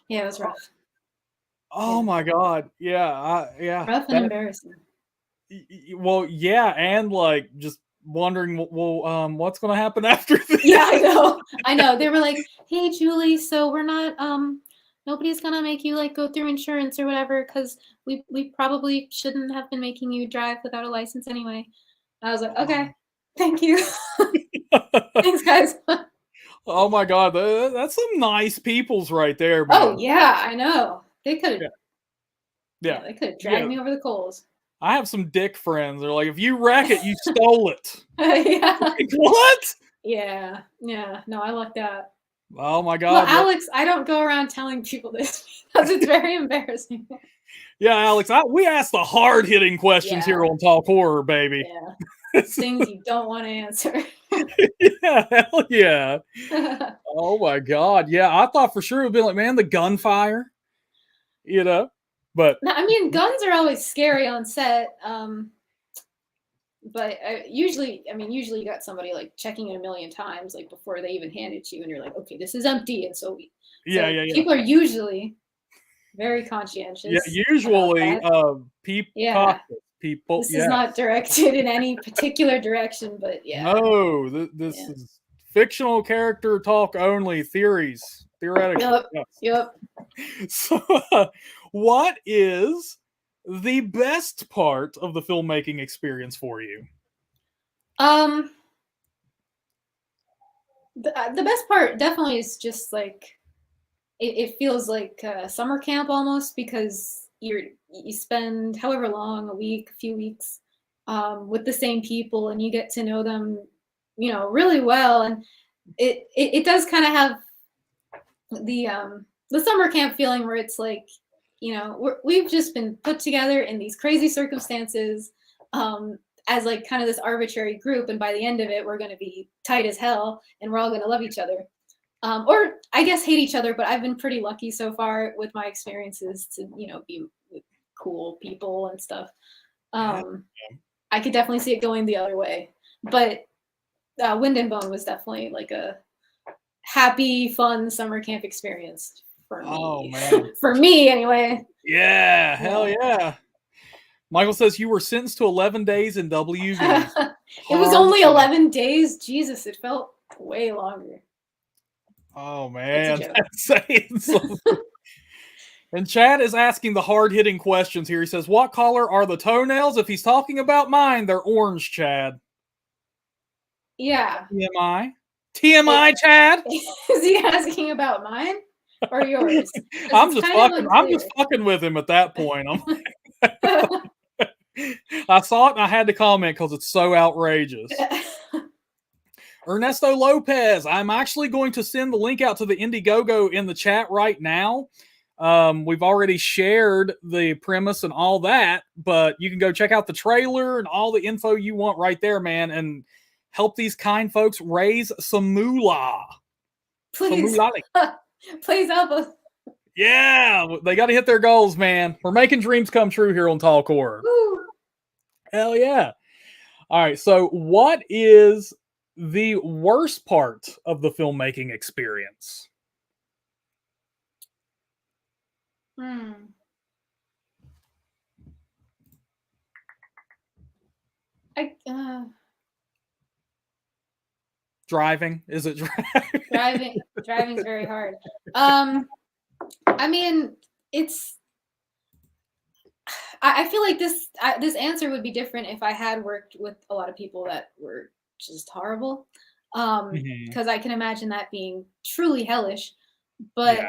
Yeah, it was rough. oh my god! Yeah, yeah. Rough and embarrassing. Well, yeah, and like just wondering, well, what's going to happen after this? Yeah, I know. They were like, "Hey, Julie, so we're not nobody's gonna make you like go through insurance or whatever because we probably shouldn't have been making you drive without a license anyway." I was like, "Okay, thank you, thanks, guys." Oh my god, that's some nice peoples right there, man. Oh yeah, I know. They could have. Yeah, They could have dragged me over the coals. I have some dick friends. They're like, if you wreck it, you stole it. Yeah. Like, what? Yeah. No, I like that. Oh my god. Well, Alex, I don't go around telling people this because it's very embarrassing. Yeah, Alex, we ask the hard-hitting questions here on Talk Horror, baby. Yeah. Things you don't want to answer. Yeah, hell yeah. Oh my god. Yeah, I thought for sure it would be like, man, the gunfire. But I mean, guns are always scary on set. But usually you got somebody like checking it a million times, like before they even hand it to you, and you're like, okay, this is empty, and so people are usually very conscientious. Yeah, usually people. Yeah. People. This is not directed in any particular direction, but yeah. No, this is fictional character talk only. Theories, theoretically. Yep. So, what is the best part of the filmmaking experience for you? The best part definitely is just like it feels like summer camp almost, because you spend however long, a week, a few weeks, with the same people, and you get to know them, really well, and it does kind of have the summer camp feeling where it's like we've just been put together in these crazy circumstances, as like kind of this arbitrary group, and by the end of it, we're going to be tight as hell, and we're all going to love each other, or I guess hate each other. But I've been pretty lucky so far with my experiences to be with cool people and stuff. I could definitely see it going the other way, but Wind and Bone was definitely like a happy, fun summer camp experience for me. Oh man, for me anyway. Yeah, hell yeah. Michael says you were sentenced to 11 days in WV. It was only 11 days. Jesus, it felt way longer. Oh man, that's saying something. And Chad is asking the hard-hitting questions here. He says, what color are the toenails? If he's talking about mine, they're orange, Chad. Yeah. TMI? TMI, Chad? Is he asking about mine or yours? I'm just fucking with him at that point. I saw it and I had to comment because it's so outrageous. Ernesto Lopez, I'm actually going to send the link out to the Indiegogo in the chat right now. We've already shared the premise and all that, but you can go check out the trailer and all the info you want right there, man, and help these kind folks raise some moolah. Please, please help us. Yeah, they got to hit their goals, man. We're making dreams come true here on Tall Core. Woo. Hell yeah. All right, so what is the worst part of the filmmaking experience? Driving? Is it driving? Driving's very hard. I mean, I feel like this answer would be different if I had worked with a lot of people that were just horrible. Because I can imagine that being truly hellish. But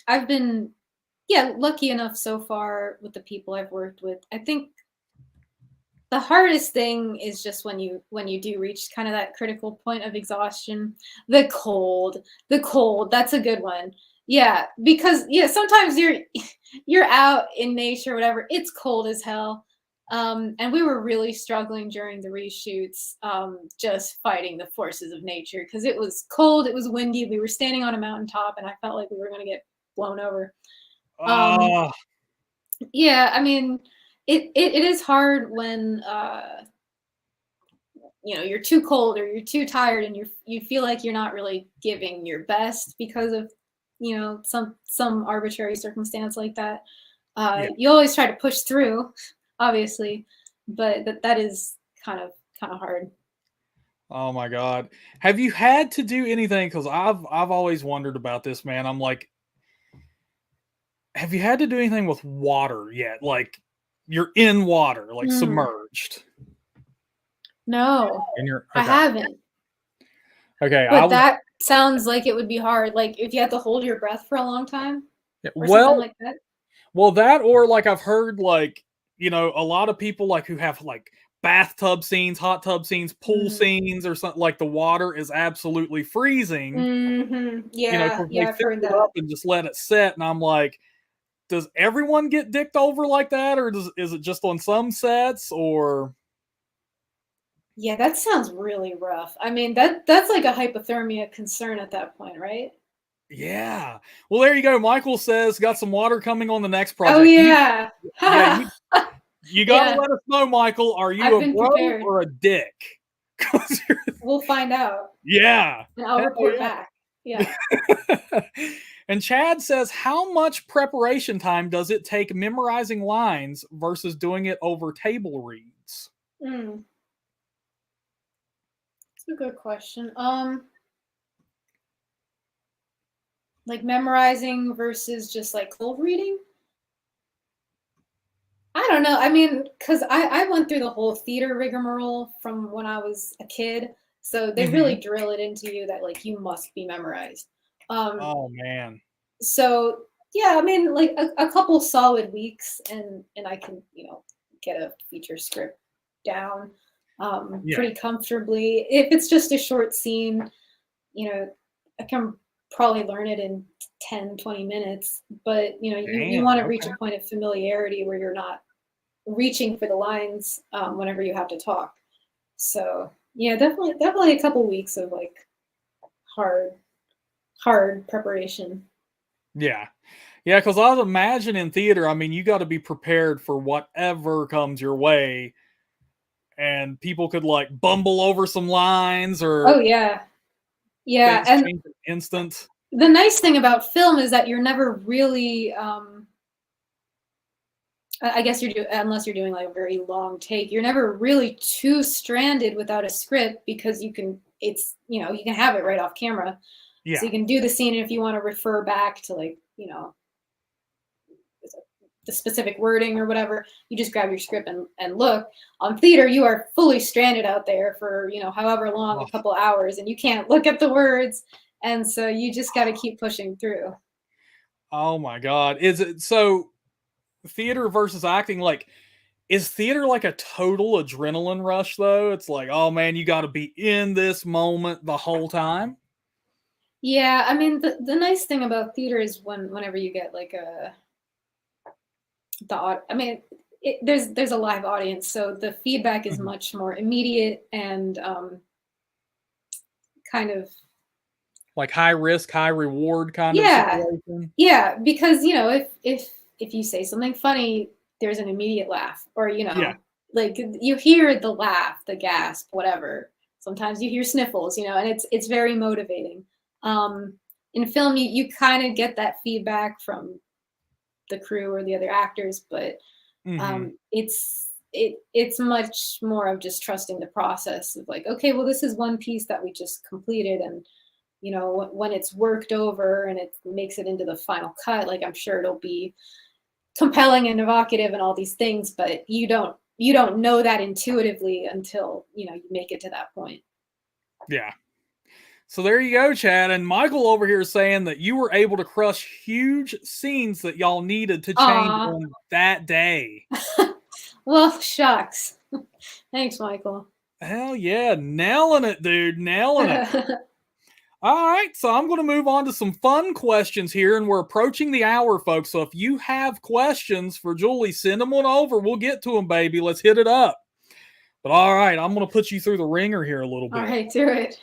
I've been lucky enough so far with the people I've worked with. I think the hardest thing is just when you do reach kind of that critical point of exhaustion. The cold, that's a good one. Yeah, because sometimes you're out in nature, whatever. It's cold as hell. And we were really struggling during the reshoots, just fighting the forces of nature because it was cold, it was windy. We were standing on a mountaintop, and I felt like we were going to get blown over. Yeah, I mean, it is hard when you're too cold or you're too tired, and you feel like you're not really giving your best because of some arbitrary circumstance like that. You always try to push through, obviously, but that is kind of hard. Oh my God. Have you had to do anything? Because I've always wondered about this, man. I'm like, have you had to do anything with water yet? Like you're in water, like submerged? No, I haven't. Okay. But that sounds like it would be hard. Like if you had to hold your breath for a long time or something like that. Well, that, or like I've heard like, a lot of people like who have like bathtub scenes, hot tub scenes, pool scenes, or something, like the water is absolutely freezing. Yeah, I've heard that. Up and just let it set. And I'm like, does everyone get dicked over like that, or is it just on some sets? Or yeah, that sounds really rough. I mean, that's like a hypothermia concern at that point, right? Yeah. Well, there you go. Michael says got some water coming on the next project. Oh yeah. You gotta let us know, Michael. Are you a bro or a dick? We'll find out. Yeah. And I'll report back. Yeah. And Chad says, how much preparation time does it take memorizing lines versus doing it over table reads? That's a good question. Like memorizing versus just like cold reading? I don't know. I mean, because I went through the whole theater rigmarole from when I was a kid. So they really drill it into you that like you must be memorized. Oh man. So yeah, I mean, like a couple solid weeks, and I can get a feature script down pretty comfortably. If it's just a short scene, I can probably learn it in 10, 20 minutes. But you Damn. want to reach Okay. a point of familiarity where you're not reaching for the lines whenever you have to talk. So yeah, definitely a couple weeks of like hard hard preparation. Yeah. Yeah, because I would imagine in theater, I mean, you got to be prepared for whatever comes your way, and people could like bumble over some lines Oh or yeah. Yeah, things and change in an instant. the nice thing about film is that you're never really I guess unless you're doing like a very long take, you're never really too stranded without a script because you can have it right off camera. So Yeah. you can do the scene, and if you want to refer back to like, the specific wording or whatever, you just grab your script and look. On theater, you are fully stranded out there for, however long, Oh, a couple hours, and you can't look at the words. And so you just got to keep pushing through. oh my God. Is it so theater versus acting? Like, is theater like a total adrenaline rush though? It's like, oh man, you got to be in this moment the whole time. Yeah, I mean, the nice thing about theater is whenever you get like I mean, there's a live audience, so the feedback is Mhm. much more immediate and kind of. Like high risk, high reward kind of Yeah, situation. yeah, because if you say something funny, there's an immediate laugh, or Yeah. like you hear the laugh, the gasp, whatever. Sometimes you hear sniffles, and it's very motivating. Um, in film, you kind of get that feedback from the crew or the other actors, but Hmm. it's much more of just trusting the process of like, okay, well, this is one piece that we just completed, and when it's worked over and it makes it into the final cut, like I'm sure it'll be compelling and evocative and all these things, but you don't know that intuitively until you make it to that point. Yeah. So there you go, Chad. And Michael over here is saying that you were able to crush huge scenes that y'all needed to change Aw. on that day. Well, shucks. Thanks, Michael. Hell yeah, nailing it, dude, nailing it. All right, so I'm going to move on to some fun questions here, and we're approaching the hour, folks. So if you have questions for Julie, send them on over. We'll get to them, baby. Let's hit it up. But all right, I'm going to put you through the ringer here a little All bit. right, do it.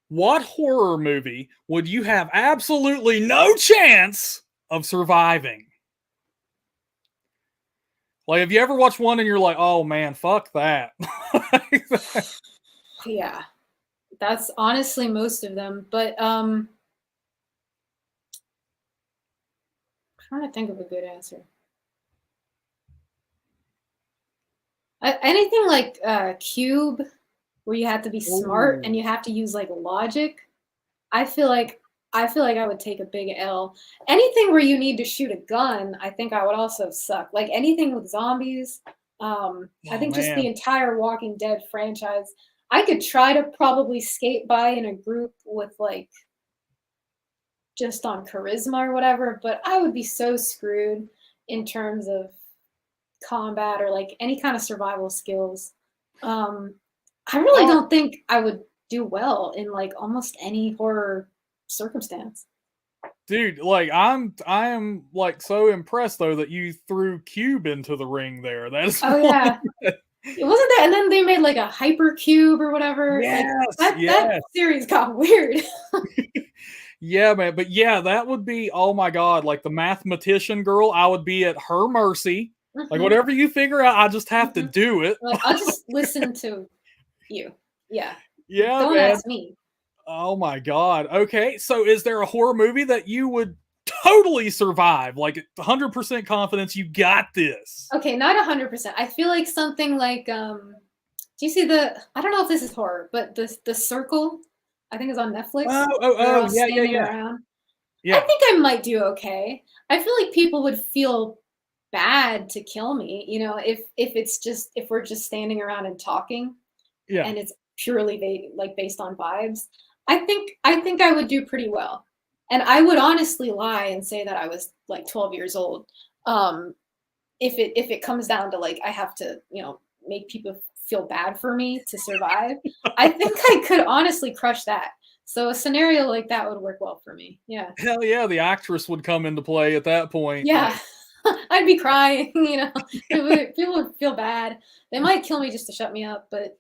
What horror movie would you have absolutely no chance of surviving? Like, have you ever watched one and you're like, oh man, fuck that? Yeah, that's honestly most of them, but I'm trying to think of a good answer. Anything like Cube, where you have to be smart and Ooh, you have to use like logic. I feel like I would take a big L. Anything where you need to shoot a gun, I think I would also suck. Like anything with zombies. I oh think just the man. entire Walking Dead franchise. I could try to probably skate by in a group with like just on charisma or whatever, but I would be so screwed in terms of combat or like any kind of survival skills. Um, I really Oh, don't think I would do well in like almost any horror circumstance. dude, like I am like so impressed though that you threw Cube into the ring there. That is Oh one. yeah, it wasn't that, and then they made like a hypercube or whatever. Like Yes, that yes. series got weird. Yeah, man. But yeah, that would be, oh my God, like the mathematician girl, I would be at her mercy. Like Hmm. whatever you figure out, I just have to Hmm. do it. Like I'll just listen to you. Yeah, Yeah, don't man. ask me. Oh my God. Okay. So is there a horror movie that you would totally survive? Like 100% confidence you got this? Okay, not 100%. I feel like something like do you see I don't know if this is horror, but the Circle, I think is on Oh, Netflix, oh, where they're oh, all yeah, yeah, standing yeah. around. I Yeah. think I might do okay. I feel like people would feel bad to kill me, if we're just standing around and talking Yeah. and it's purely based on vibes. I think I would do pretty well. And I would honestly lie and say that I was like 12 years old. Um, if it comes down to like I have to, make people feel bad for me to survive, I think I could honestly crush that. So a scenario like that would work well for me. Yeah. Hell yeah, the actress would come into play at that point. Yeah. I'd be crying, you know. People would feel bad. They might kill me just to shut me up, but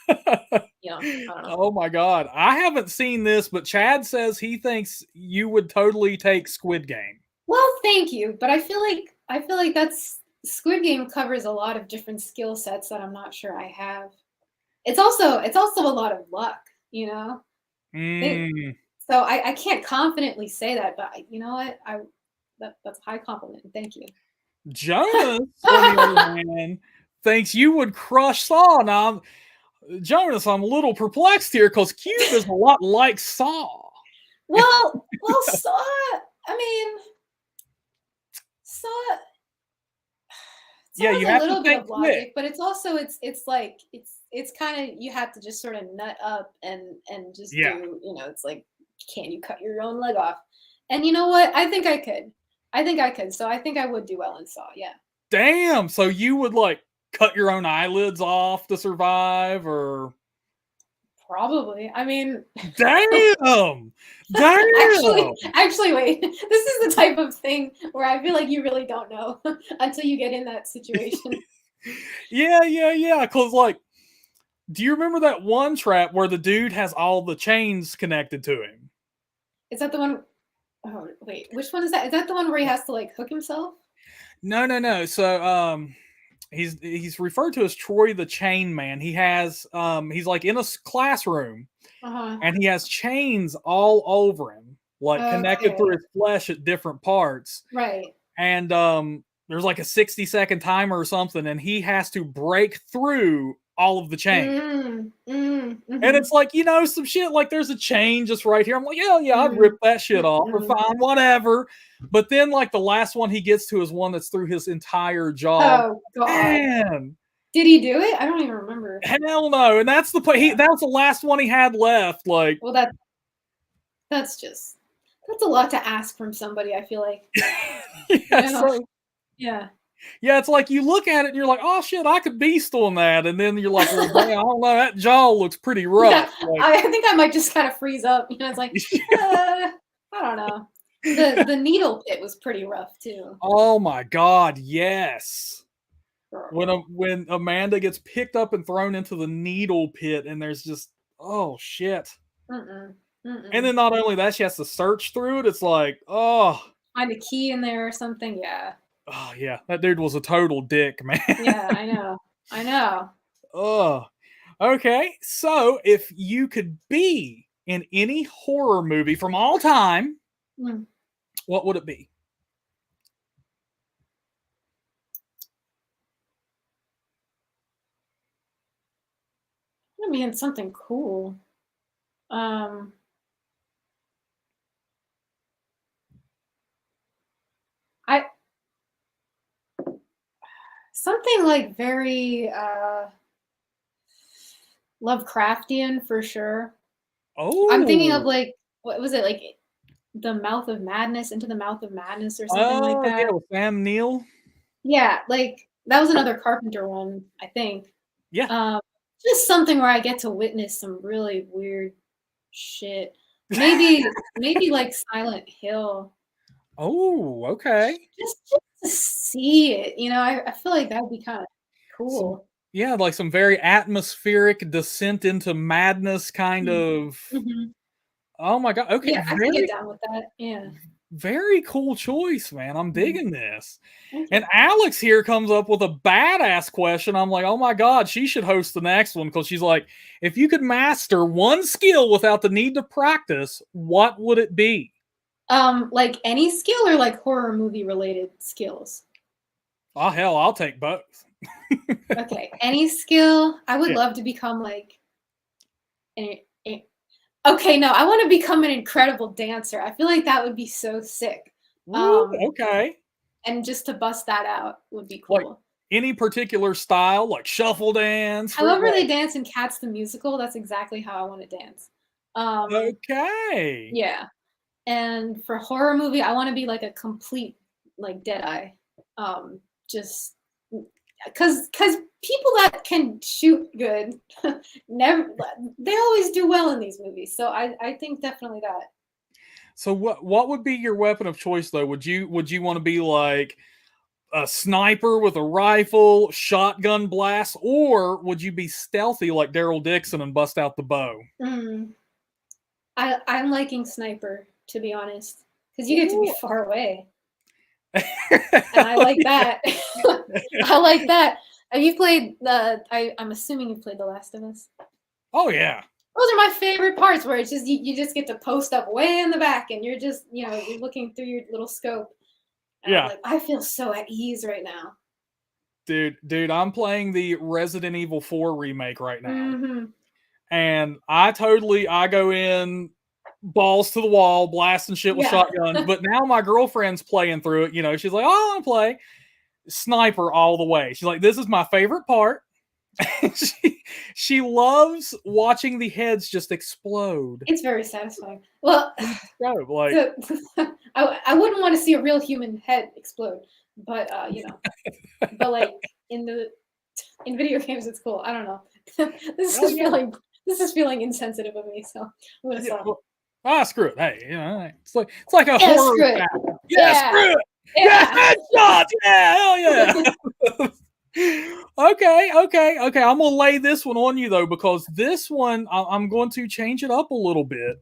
you know, I don't know. Oh my god. I haven't seen this, but Chad says he thinks you would totally take Squid Game. Well, thank you, but I feel like that's Squid Game covers a lot of different skill sets that I'm not sure I have. It's also a lot of luck, you know. They, Mm. so I can't confidently say that, but you know what? That's a high compliment. Thank you. Jonas, on the other hand, thinks you would crush Saw. Now, Jonas, I'm a little perplexed here because Cube is a lot like Saw. Well, Saw. I mean, Saw. Saw Yeah, has you a have to little bit think of quick. logic, but it's like it's kind of you have to just sort of nut up and just Yeah. do, you know, it's like, can you cut your own leg off? And you know what? I think I could. I think I could. So I think I would do well in Saw. Yeah. Damn. So you would like cut your own eyelids off to survive, or Probably. I mean, damn, actually, damn. actually, wait. This is the type of thing where I feel like you really don't know until you get in that situation. Yeah. Because like, do you remember that one trap where the dude has all the chains connected to him? Is that the one? Oh, wait. Which one is that? Is that the one where he has to like hook himself? No. So he's referred to as Troy the Chain Man. He has he's like in a classroom Uh huh. and he has chains all over him, like connected through Okay. his flesh at different parts. Right. And there's like a 60-second timer or something, and he has to break through all of the chain. And Mhm. it's like, you know, some shit like there's a chain just right here. I'm like, yeah, I'd rip Mm, that shit off or mm. fine, whatever. But then like the last one he gets to is one that's through his entire jaw. Oh God. Man, Did he do it? I don't even remember. hell no. And that's the Yeah. that was the last one he had left. Like, Well, that's a lot to ask from somebody, I feel like. You yeah, know? so Yeah. yeah, it's like you look at it and you're like, oh shit, I could beast on that. And then you're like, well, damn, I don't know, that jaw looks pretty rough. Yeah. Like, I think I might just kind of freeze up. You know, it's like, I don't know. The needle pit was pretty rough too. oh my god, yes. Girl. When Amanda gets picked up and thrown into the needle pit, and there's just oh shit. Mm-mm. And Mm-mm. then not only that, she has to search through it. It's like, Find a key in there or something. Yeah. oh yeah, that dude was a total dick, man. Yeah, I know. I know. Oh, okay. So if you could be in any horror movie from all time, Mm. what would it be? I mean, something cool. Um, I something like very Lovecraftian for sure. I'm thinking of Oh, like what was it like the Mouth of Madness, Into the Mouth of Madness or something like oh yeah, that. with Sam Neill. Yeah, like that was another Carpenter one, I think. Yeah. Um, just something where I get to witness some really weird shit. Maybe like Silent Hill. Oh, okay. Just to see it, you know, I feel like that would be kind of Some cool. yeah, like some very atmospheric descent into madness kind Mm. of. Mhm. Oh my god. Okay, Yeah, I could get down with that. Yeah. very cool choice, man. I'm Mhm. digging this. Thank And you. Alex here comes up with a badass question. I'm like, oh my god, she should host the next one because she's like, if you could master one skill without the need to practice, what would it be? Like any skill or like horror movie related skills? Oh hell, I'll take both. Okay, any skill. I would Yeah. love to become like an, okay, no, I want to become an incredible dancer. I feel like that would be so sick. Ooh, Um, okay. and just to bust that out would be Like cool. any particular style, like shuffle dance, However like they dance in Cats the Musical, that's exactly how I want to dance. Um, okay. yeah. And for horror movie, I want to be like a complete like dead eye. Just because people that can shoot good they always do well in these movies. So I think definitely that. So what would be your weapon of choice though? Would you want to be like a sniper with a rifle, shotgun blast, or would you be stealthy like Daryl Dixon and bust out the bow? I'm liking sniper, to be honest, because you get to be far away. And I like that. I like that. Have you played I'm assuming you've played The Last of Us. Oh yeah. Those are my favorite parts, where it's just you just get to post up way in the back and you're just, you're looking through your little scope. And Yeah. I'm like, I feel so at ease right now. Dude, I'm playing the Resident Evil 4 remake right now. Mm-hmm. And I go in balls to the wall, blasting shit with shotguns. But now my girlfriend's playing through it. She's like, oh, I want to play sniper all the way. She's like, this is my favorite part. she loves watching the heads just explode. It's very satisfying. Well, like, I wouldn't want to see a real human head explode, but but like in video games, it's cool. I don't know. This is feeling insensitive of me, so I'm gonna stop. Screw it. Hey, it's like a horror. Screw it. Yeah, screw it. Yeah, headshots. Yeah, hell yeah. Okay. I'm gonna lay this one on you though, because this one I'm going to change it up a little bit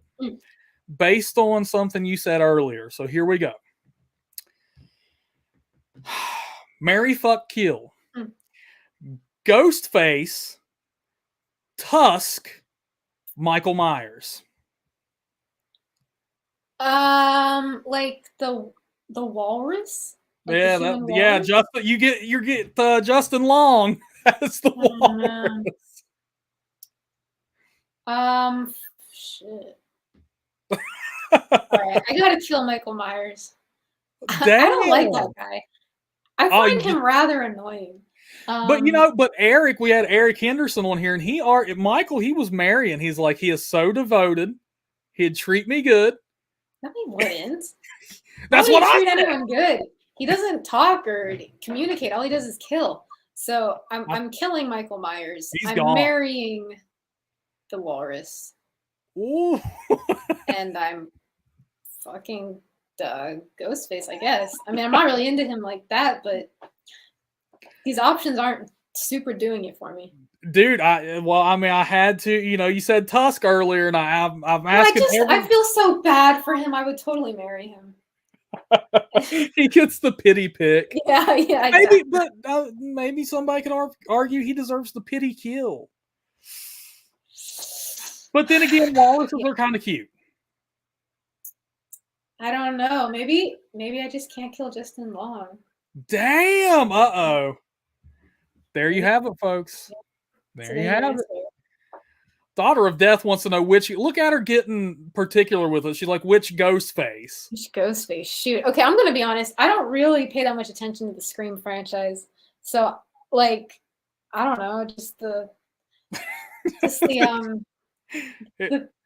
based on something you said earlier. So here we go. Marry, fuck, kill. Ghostface, Tusk, Michael Myers. Like the walrus. Like yeah, Justin. You get Justin Long as the walrus. Shit. All right, I gotta kill Michael Myers. Damn. I don't like that guy. I find him rather annoying. But Eric, we had Eric Henderson on here, and Michael, he was marrying. He's like, he is so devoted. He'd treat me good. No, he wouldn't. That's what I treat anyone good. He doesn't talk or communicate. All he does is kill. So I'm killing Michael Myers. I'm marrying the walrus. Ooh. And I'm fucking Ghostface, I guess. I mean, I'm not really into him like that, but these options aren't super doing it for me. Dude, I had to. You said Tusk earlier, and I'm asking. I feel so bad for him. I would totally marry him. He gets the pity pick. Yeah. Maybe, exactly. But maybe somebody could argue he deserves the pity kill. But then again, walruses are kind of cute. I don't know. Maybe I just can't kill Justin Long. Damn. Uh-oh. There you have it, folks. There you have it. Daughter of Death wants to know which. Look at her getting particular with it. She's like, which Ghostface? Which Ghostface? Shoot. Okay, I'm gonna be honest. I don't really pay that much attention to the Scream franchise. So, like, I don't know. Just the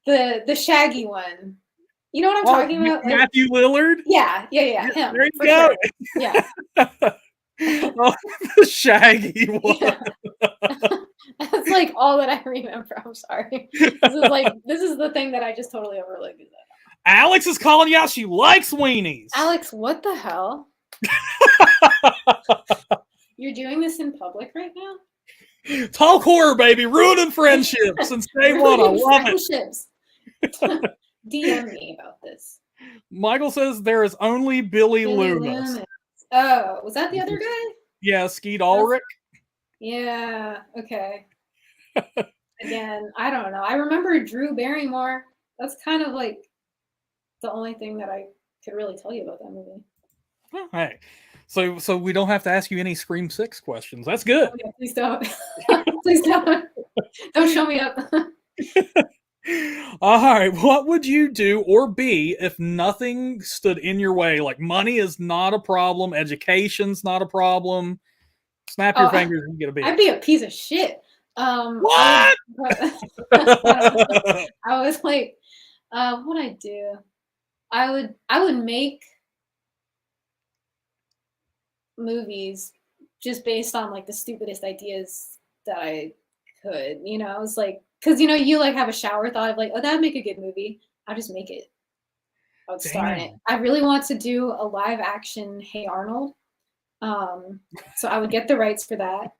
the Shaggy one. You know what I'm talking about? Matthew Lillard? Yeah. Him. There you go. Sure. Yeah. The Shaggy one. Yeah. That's like all that I remember. I'm sorry. This is the thing that I just totally overlooked. Alex is calling you out. She likes weenies. Alex, what the hell? You're doing this in public right now? Talk horror, baby. Ruining friendships since day one. I love it. DM me about this. Michael says there is only Billy Loomis. Oh, was that the other guy? Yeah, Skeet Ulrich. Yeah, okay. Again, I don't know. I remember Drew Barrymore. That's kind of like the only thing that I could really tell you about that movie. Oh, hey, so we don't have to ask you any Scream 6 questions. That's good. Oh, yeah, please don't. Please don't. Don't show me up. All right, what would you do or be if nothing stood in your way? Like money is not a problem, education's not a problem. Snap your fingers and get a beat. I'd be a piece of shit. What? I was like, what'd I do? I would make movies just based on like the stupidest ideas that I could. I was like, because you like have a shower thought of like, oh, that'd make a good movie. I'll just make it. I would star in it. Damn. I really want to do a live action Hey Arnold. So I would get the rights for that,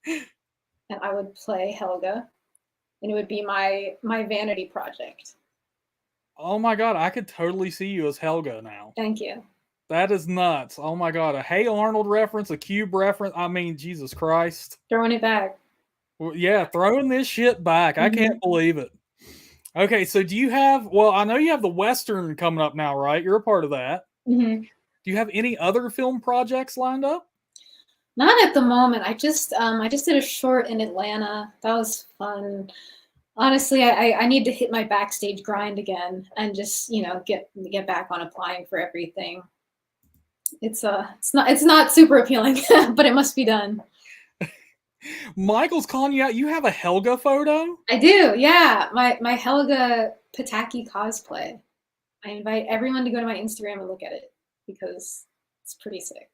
and I would play Helga, and it would be my vanity project. Oh my god, I could totally see you as Helga now. Thank you. That is nuts. Oh my god, a Hey Arnold reference, a Cube reference. I mean, Jesus Christ. Throwing it back. Well, yeah, throwing this shit back. I can't believe it. Okay, so do you have? Well, I know you have the Western coming up now, right? You're a part of that. Mm-hmm. Do you have any other film projects lined up? Not at the moment. I just did a short in Atlanta. That was fun. Honestly, I need to hit my backstage grind again and just get back on applying for everything. It's not super appealing, but it must be done. Michael's calling you out. You have a Helga photo? I do, yeah. My Helga Pataki cosplay. I invite everyone to go to my Instagram and look at it because it's pretty sick.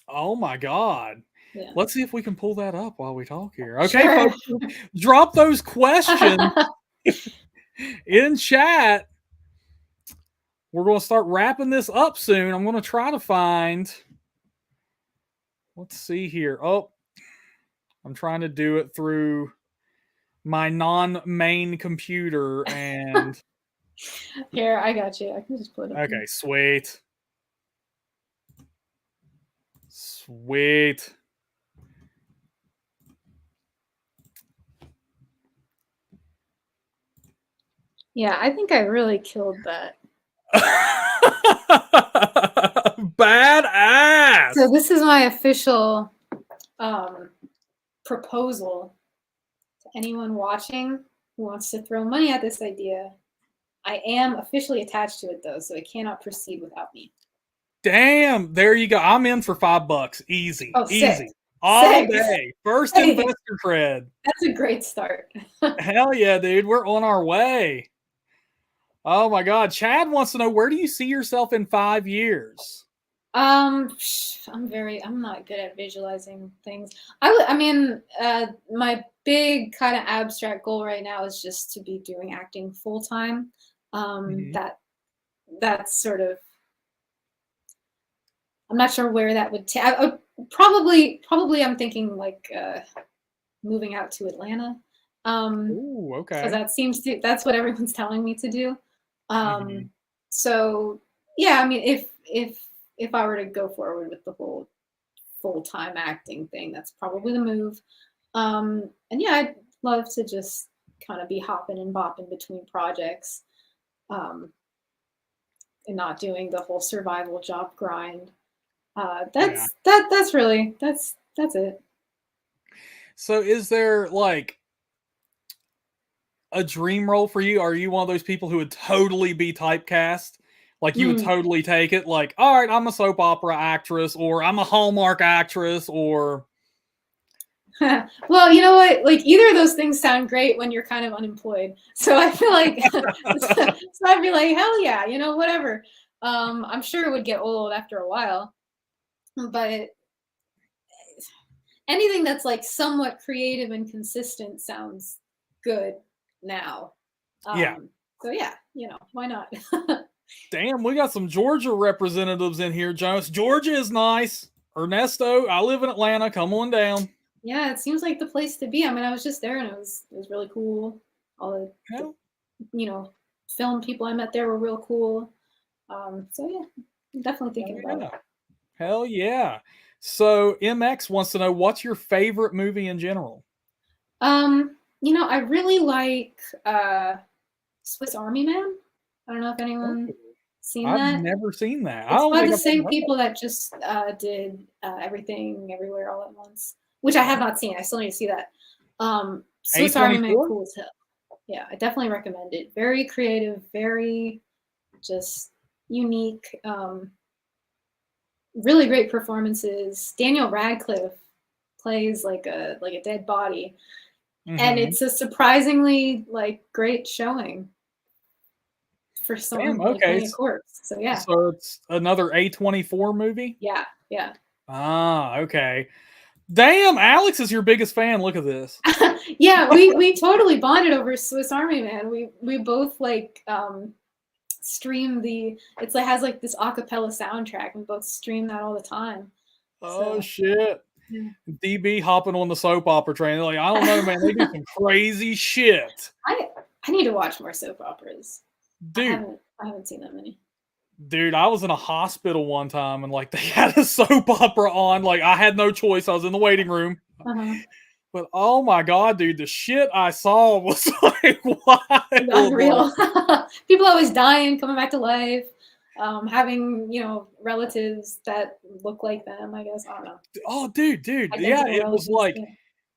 Oh my god. Yeah. Let's see if we can pull that up while we talk here. Okay, Sure. folks, drop those questions in chat. We're going to start wrapping this up soon. I'm going to try to find. Let's see here. Oh, I'm trying to do it through my non-main computer and. Here, I got you. I can just put it up. Okay, sweet. Sweet. Yeah, I think I really killed that. Badass. So this is my official proposal to anyone watching who wants to throw money at this idea. I am officially attached to it though, so it cannot proceed without me. Damn, there you go. I'm in for $5. Easy. Oh, easy. sick. All Sick. day. First investor cred. That's a great start. Hell yeah, dude. We're on our way. Oh my god. Chad wants to know, where do you see yourself in 5 years? I'm not good at visualizing things. My big kind of abstract goal right now is just to be doing acting full time. That's sort of, I'm not sure where that would take. Probably I'm thinking like moving out to Atlanta. Ooh, okay. Because that's what everyone's telling me to do. So yeah, I mean, if I were to go forward with the whole full-time acting thing, that's probably the move. And yeah, I'd love to just kind of be hopping and bopping between projects, and not doing the whole survival job grind. That's it. So is there like a dream role for you? Are you one of those people who would totally be typecast? Like you would totally take it like, all right, I'm a soap opera actress, or I'm a Hallmark actress, or. Well, you know what? Like either of those things sound great when you're kind of unemployed. So I feel like, so I'd be like, hell yeah, whatever. I'm sure it would get old after a while, but anything that's like somewhat creative and consistent sounds good now. Yeah. So yeah, why not? Damn, we got some Georgia representatives in here, Jonas. Georgia is nice. Ernesto, I live in Atlanta. Come on down. Yeah, it seems like the place to be. I mean, I was just there and it was really cool. All the film people I met there were real cool. So yeah, I'm definitely thinking about it. Hell yeah. So MX wants to know, what's your favorite movie in general? I really like Swiss Army Man. I don't know if anyone's seen that. I've never seen that. It's by the same people that just did Everything Everywhere All at Once, which I have not seen. I still need to see that. Swiss Army Man, cool as hell. Yeah, I definitely recommend it. Very creative, very just unique. Really great performances. Daniel Radcliffe plays like a dead body, and it's a surprisingly great showing for someone playing a corpse. So yeah. So it's another A24 movie? Yeah. Ah, okay. Damn, Alex is your biggest fan. Look at this. Yeah, we totally bonded over Swiss Army Man. We both like stream it's like has like this acapella soundtrack. We both stream that all the time. Oh So shit. yeah. DB hopping on the soap opera train. They're like, I don't know, man. They do some crazy shit. I need to watch more soap operas. Dude, I haven't seen that many. Dude, I was in a hospital one time and like they had a soap opera on. Like I had no choice. I was in the waiting room. Uh-huh. But oh my god, dude, the shit I saw was like wild. Unreal. People always dying, coming back to life, having relatives that look like them. I guess I don't know. Oh, dude, yeah, Identical it was relatives, like yeah.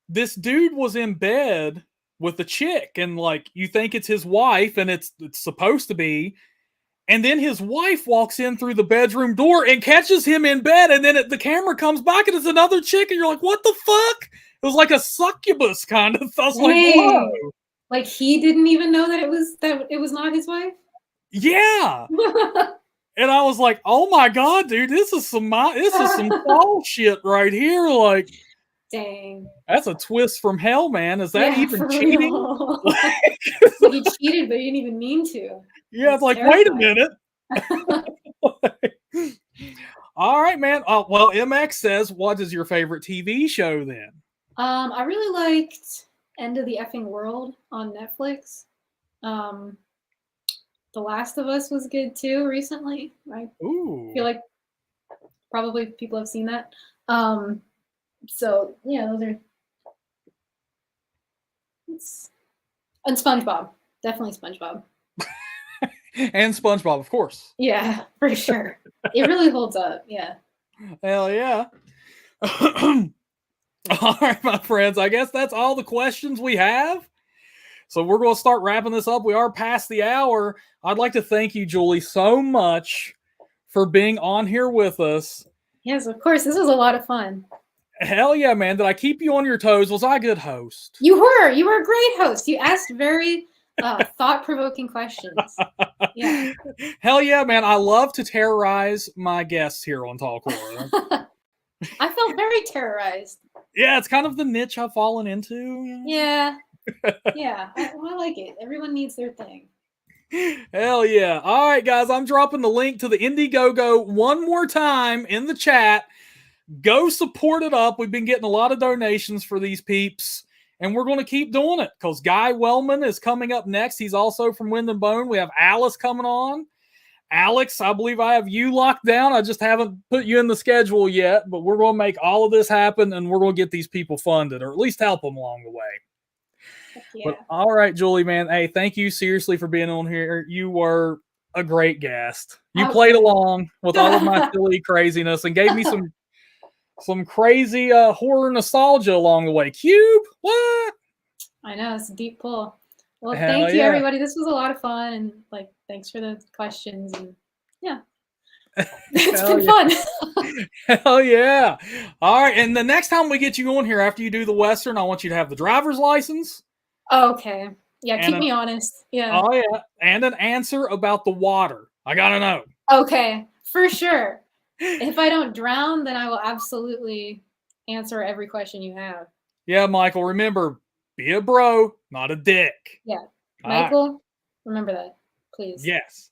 this dude was in bed with a chick, and like you think it's his wife, and it's supposed to be. And then his wife walks in through the bedroom door and catches him in bed. And then the camera comes back and it's another chick. And you're like, what the fuck? It was like a succubus kind of. I was like, whoa. Like he didn't even know that it was not his wife? Yeah. And I was like, oh my God, dude, this is some fall shit right here. Like, dang. That's a twist from hell, man. Is that even cheating? Like he cheated, but he didn't even mean to. Yeah, it's like, terrifying. Wait a minute. All right, man. Well, MX says, what is your favorite TV show then? I really liked End of the Effing World on Netflix. The Last of Us was good too recently. I feel like probably people have seen that. So yeah, those are. And SpongeBob, definitely SpongeBob. And SpongeBob, of course. Yeah, for sure. It really holds up. Yeah. Hell yeah. All right, my friends. I guess that's all the questions we have. So we're going to start wrapping this up. We are past the hour. I'd like to thank you, Julie, so much for being on here with us. Yes, of course. This was a lot of fun. Hell yeah, man. Did I keep you on your toes? Was I a good host? You were. You were a great host. You asked very thought-provoking questions. Yeah. Hell yeah, man. I love to terrorize my guests here on Talk Horror. I felt very terrorized. Yeah, it's kind of the niche I've fallen into. Yeah. Yeah. I like it. Everyone needs their thing. Hell yeah. All right, guys. I'm dropping the link to the Indiegogo one more time in the chat. Go support it up. We've been getting a lot of donations for these peeps, and we're going to keep doing it because Guy Wellman is coming up next. He's also from Wind and Bone. We have Alice coming on. Alex, I believe I have you locked down. I just haven't put you in the schedule yet, but we're going to make all of this happen, and we're going to get these people funded, or at least help them along the way. Yeah. But all right, Julie, man. Hey, thank you seriously for being on here. You were a great guest. You played along with all of my silly craziness and gave me some crazy horror nostalgia along the way. Cube, what? I know, it's a deep pull. Well, thank you, everybody. This was a lot of fun, and like, thanks for the questions. And yeah, it's been fun. Hell yeah! All right, and the next time we get you on here after you do the Western, I want you to have the driver's license. Okay. Yeah, keep me honest. Yeah. Oh yeah, and an answer about the water. I gotta know. Okay, for sure. If I don't drown, then I will absolutely answer every question you have. Yeah, Michael, remember, be a bro, not a dick. Yeah. Michael, remember that, please. Yes.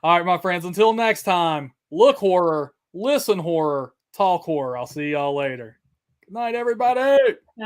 All right, my friends, until next time, look horror, listen horror, talk horror. I'll see y'all later. Good night, everybody.